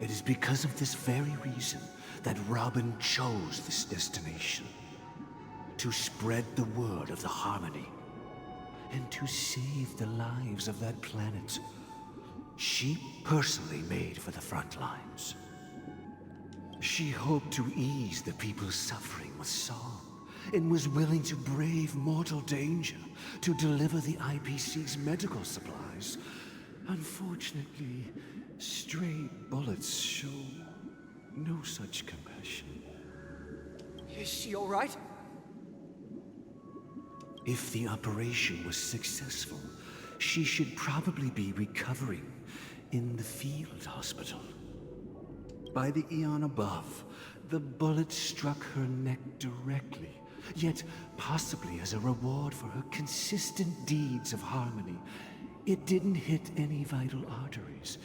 It is because of this very reason that Robin chose this destination. To spread the word of the Harmony. And to save the lives of that planet. She personally made for the front lines. She hoped to ease the people's suffering with song, and was willing to brave mortal danger to deliver the IPC's medical supplies. Unfortunately, stray bullets show no such compassion. Is she all right? If the operation was successful, she should probably be recovering in the field hospital. By the eon above, the bullet struck her neck directly, yet possibly as a reward for her consistent deeds of harmony, it didn't hit any vital arteries.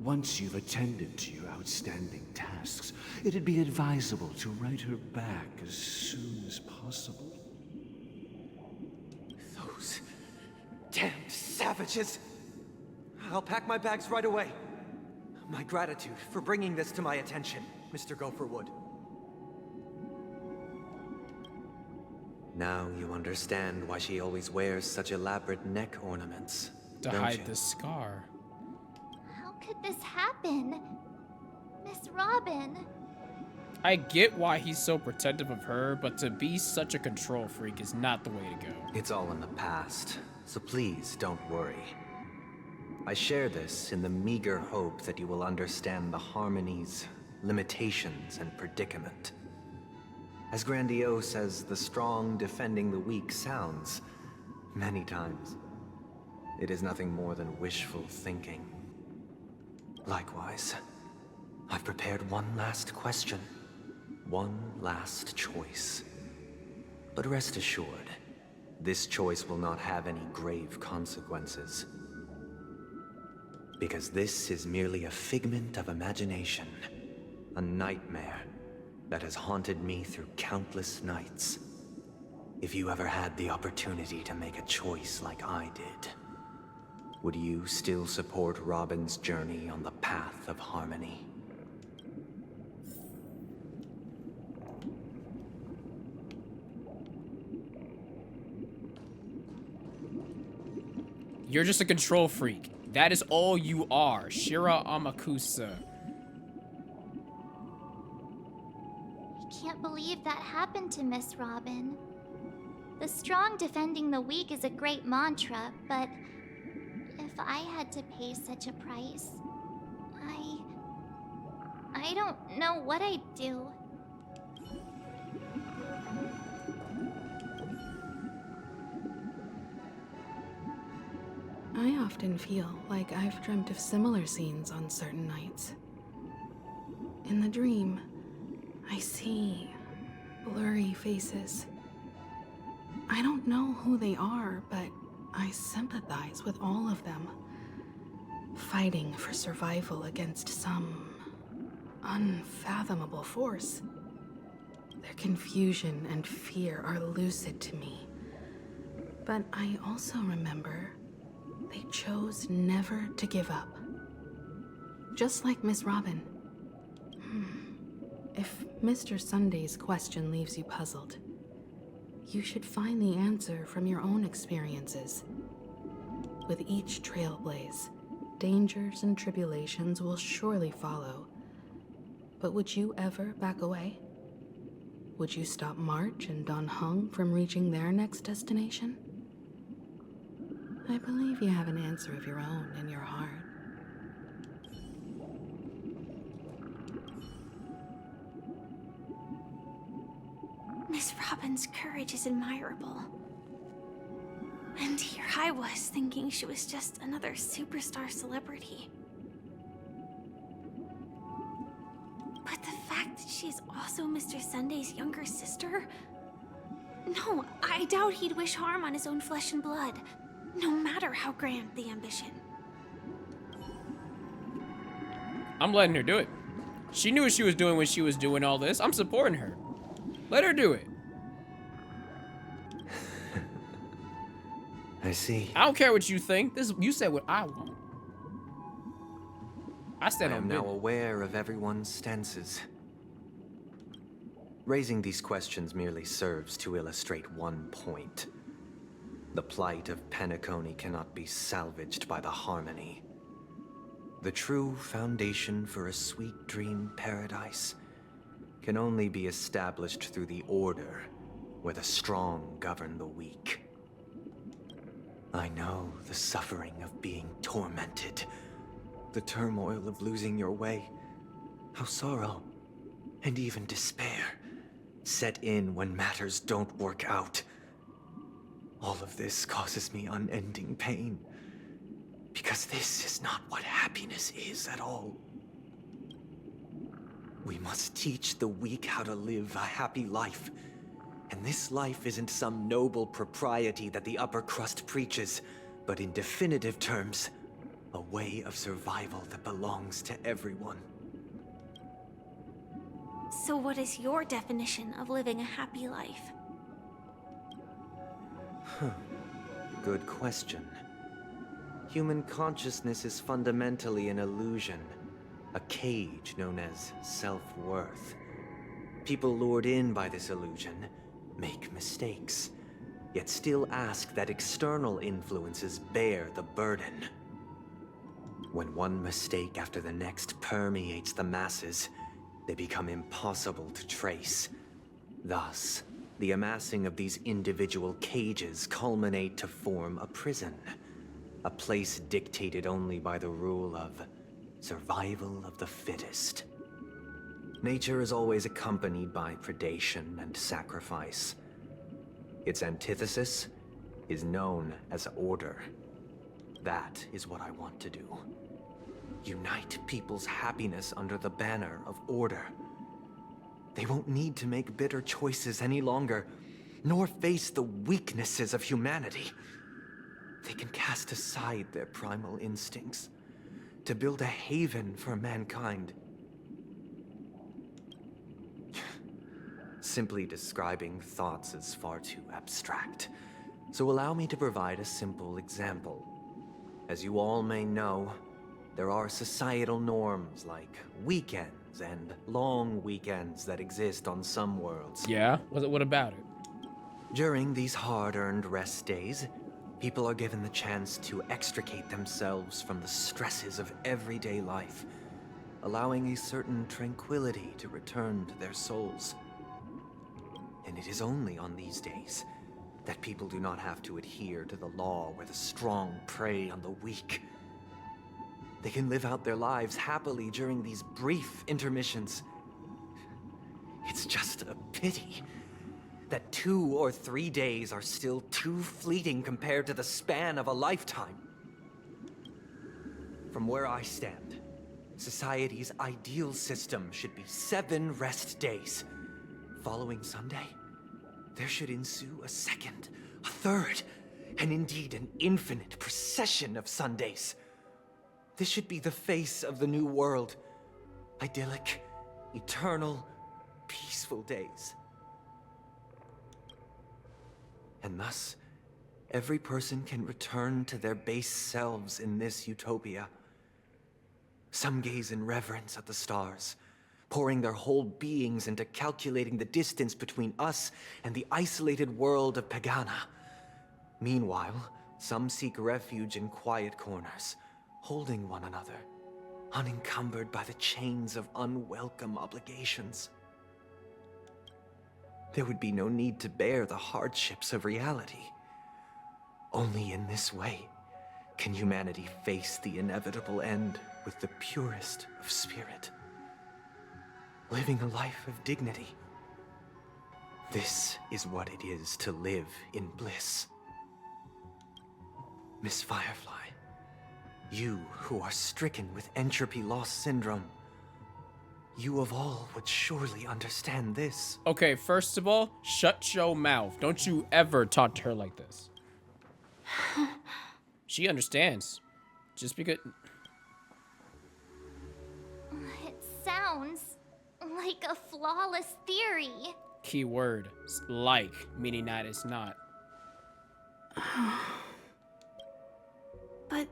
Once you've attended to your outstanding tasks, it'd be advisable to write her back as soon as possible. Those damned savages! I'll pack my bags right away. My gratitude for bringing this to my attention, Mr. Gopherwood. Now you understand why she always wears such elaborate neck ornaments. To hide the scar. How could this happen? Miss Robin. I get why he's so protective of her, but to be such a control freak is not the way to go. It's all in the past, so please don't worry. I share this in the meager hope that you will understand the Harmony's limitations and predicament. As grandiose as the strong defending the weak sounds, many times, it is nothing more than wishful thinking. Likewise, I've prepared one last question, one last choice. But rest assured, this choice will not have any grave consequences. Because this is merely a figment of imagination, a nightmare that has haunted me through countless nights. If you ever had the opportunity to make a choice like I did, would you still support Robin's journey on the path of harmony? You're just a control freak. That is all you are, Shira Amakusa. I can't believe that happened to Miss Robin. The strong defending the weak is a great mantra, but if I had to pay such a price, I don't know what I'd do. I often feel like I've dreamt of similar scenes on certain nights. In the dream, I see blurry faces. I don't know who they are, but I sympathize with all of them, fighting for survival against some unfathomable force. Their confusion and fear are lucid to me, but I also remember they chose never to give up. Just like Miss Robin. If Mr. Sunday's question leaves you puzzled, you should find the answer from your own experiences. With each trailblaze, dangers and tribulations will surely follow. But would you ever back away? Would you stop March and Don Hung from reaching their next destination? I believe you have an answer of your own in your heart. Miss Robin's courage is admirable. And here I was thinking she was just another superstar celebrity. But the fact that she's also Mr. Sunday's younger sister? No, I doubt he'd wish harm on his own flesh and blood. No matter how grand the ambition. I'm letting her do it. She knew what she was doing when she was doing all this. I'm supporting her. Let her do it. I see. I don't care what you think. You said what I want. I stand I on am now business. aware of everyone's stances. Raising these questions merely serves to illustrate one point. The plight of Penacony cannot be salvaged by the harmony. The true foundation for a sweet dream paradise can only be established through the order where the strong govern the weak. I know the suffering of being tormented, the turmoil of losing your way, how sorrow and even despair set in when matters don't work out. All of this causes me unending pain, because this is not what happiness is at all. We must teach the weak how to live a happy life. And this life isn't some noble propriety that the upper crust preaches, but in definitive terms, a way of survival that belongs to everyone. So what is your definition of living a happy life? Good question. Human consciousness is fundamentally an illusion, a cage known as self-worth. People lured in by this illusion make mistakes, yet still ask that external influences bear the burden. When one mistake after the next permeates the masses, they become impossible to trace. Thus, the amassing of these individual cages culminate to form a prison, a place dictated only by the rule of survival of the fittest. Nature is always accompanied by predation and sacrifice. Its antithesis is known as order. That is what I want to do. Unite people's happiness under the banner of order. They won't need to make bitter choices any longer, nor face the weaknesses of humanity. They can cast aside their primal instincts to build a haven for mankind. Simply describing thoughts is far too abstract, so allow me to provide a simple example. As you all may know, there are societal norms like weekends and long weekends that exist on some worlds. Yeah? What about it? During these hard-earned rest days, people are given the chance to extricate themselves from the stresses of everyday life, allowing a certain tranquility to return to their souls. And it is only on these days that people do not have to adhere to the law where the strong prey on the weak. They can live out their lives happily during these brief intermissions. It's just a pity that 2 or 3 days are still too fleeting compared to the span of a lifetime. From where I stand, society's ideal system should be 7 rest days. Following Sunday, there should ensue a second, a third, and indeed an infinite procession of Sundays. This should be the face of the new world. Idyllic, eternal, peaceful days. And thus, every person can return to their base selves in this utopia. Some gaze in reverence at the stars, pouring their whole beings into calculating the distance between us and the isolated world of Pagana. Meanwhile, some seek refuge in quiet corners, holding one another, unencumbered by the chains of unwelcome obligations. There would be no need to bear the hardships of reality. Only in this way can humanity face the inevitable end with the purest of spirit, living a life of dignity. This is what it is to live in bliss. Miss Firefly, you who are stricken with entropy loss syndrome, you of all would surely understand this. Okay, first of all, shut your mouth. Don't you ever talk to her like this. She understands. Just because... It sounds like a flawless theory. Key word, like, meaning that it's not. But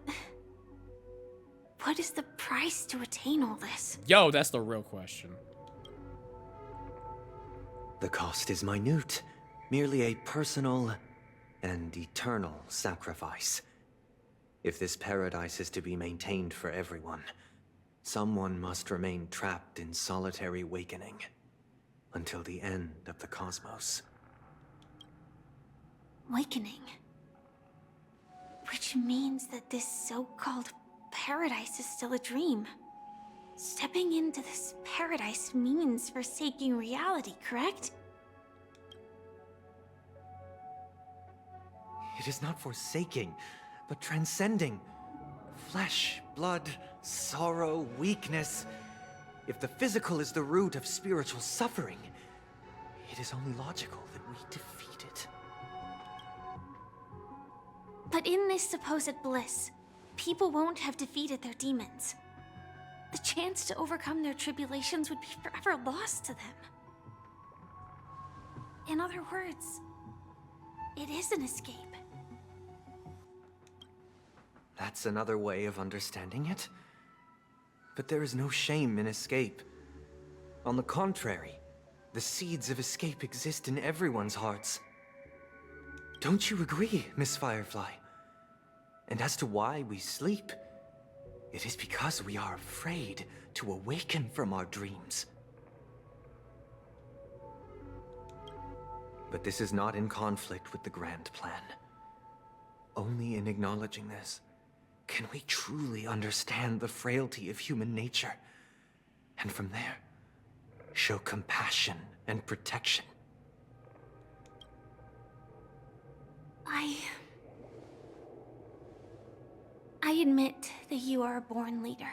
what is the price to attain all this? Yo, that's the real question. The cost is minute, merely a personal and eternal sacrifice. If this paradise is to be maintained for everyone, someone must remain trapped in solitary awakening until the end of the cosmos. Awakening. Which means that this so-called paradise is still a dream. Stepping into this paradise means forsaking reality, correct? It is not forsaking, but transcending. Flesh, blood, sorrow, weakness. If the physical is the root of spiritual suffering, it is only logical that we defeat it. But in this supposed bliss, people won't have defeated their demons. The chance to overcome their tribulations would be forever lost to them. In other words, it is an escape. That's another way of understanding it. But there is no shame in escape. On the contrary, the seeds of escape exist in everyone's hearts. Don't you agree, Miss Firefly? And as to why we sleep, it is because we are afraid to awaken from our dreams. But this is not in conflict with the grand plan. Only in acknowledging this can we truly understand the frailty of human nature, and from there, show compassion and protection. I admit that you are a born leader.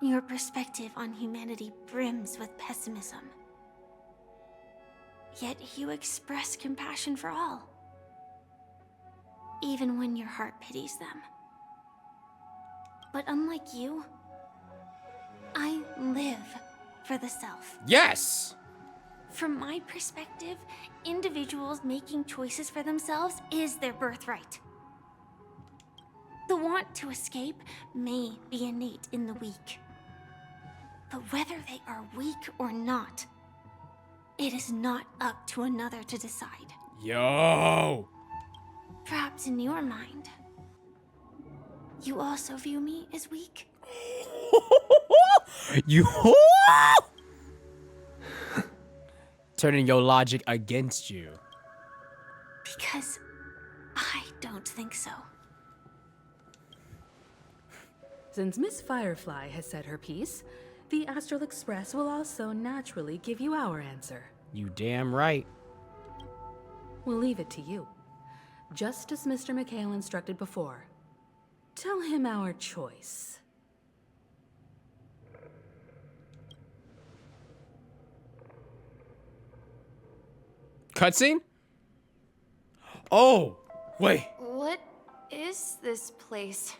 Your perspective on humanity brims with pessimism. Yet you express compassion for all, even when your heart pities them. But unlike you, I live for the self. Yes! From my perspective, individuals making choices for themselves is their birthright. The want to escape may be innate in the weak. But whether they are weak or not, it is not up to another to decide. Yo! Perhaps in your mind, you also view me as weak? You turning your logic against you. Because I don't think so. Since Miss Firefly has said her piece, the Astral Express will also naturally give you our answer. You damn right. We'll leave it to you. Just as Mr. McHale instructed before. Tell him our choice. Cutscene? Oh, wait. What is this place?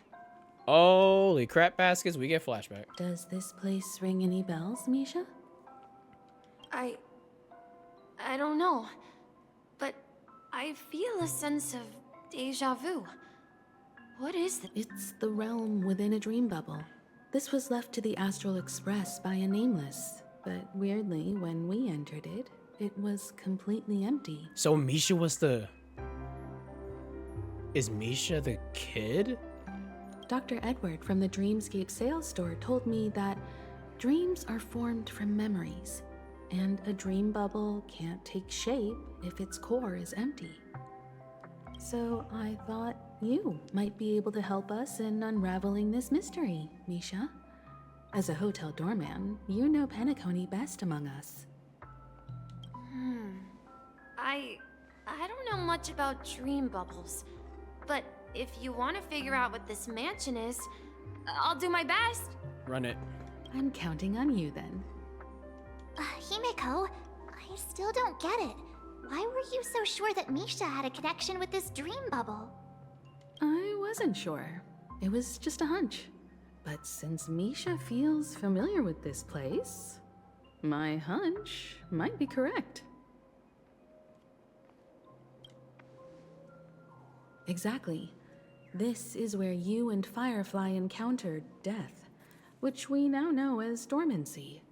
Holy crap baskets, we get flashback. Does this place ring any bells, Misha? I don't know, but I feel a sense of deja vu. What is this? It's the realm within a dream bubble. This was left to the Astral Express by a nameless, but weirdly, when we entered it, it was completely empty. So Misha was the... Is Misha the kid? Dr. Edward from the Dreamscape sales store told me that dreams are formed from memories, and a dream bubble can't take shape if its core is empty. So I thought you might be able to help us in unraveling this mystery, Misha. As a hotel doorman, you know Penacony best among us. I don't know much about dream bubbles, but if you want to figure out what this mansion is, I'll do my best. Run it. I'm counting on you then. Himeko, I still don't get it. Why were you so sure that Misha had a connection with this dream bubble? I wasn't sure. It was just a hunch. But since Misha feels familiar with this place... My hunch might be correct. Exactly. This is where you and Firefly encountered death, which we now know as dormancy.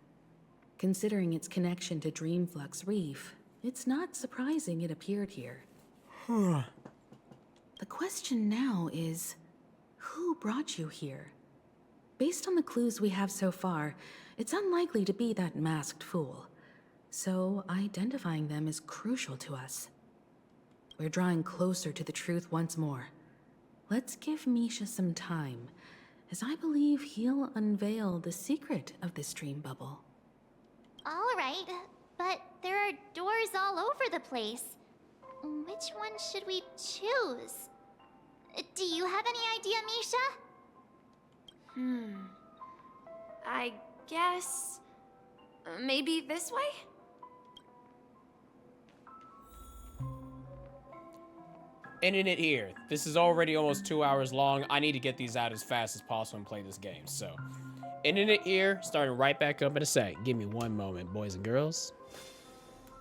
Considering its connection to Dreamflux Reef, it's not surprising it appeared here. The question now is, who brought you here? Based on the clues we have so far, it's unlikely to be that masked fool. So identifying them is crucial to us. We're drawing closer to the truth once more. Let's give Misha some time, as I believe he'll unveil the secret of this dream bubble. All right, but there are doors all over the place. Which one should we choose? Do you have any idea, Misha? I guess... maybe this way? Ending it here. This is already almost 2 hours long. I need to get these out as fast as possible and play this game. So, ending it here, starting right back up in a sec. Give me one moment, boys and girls.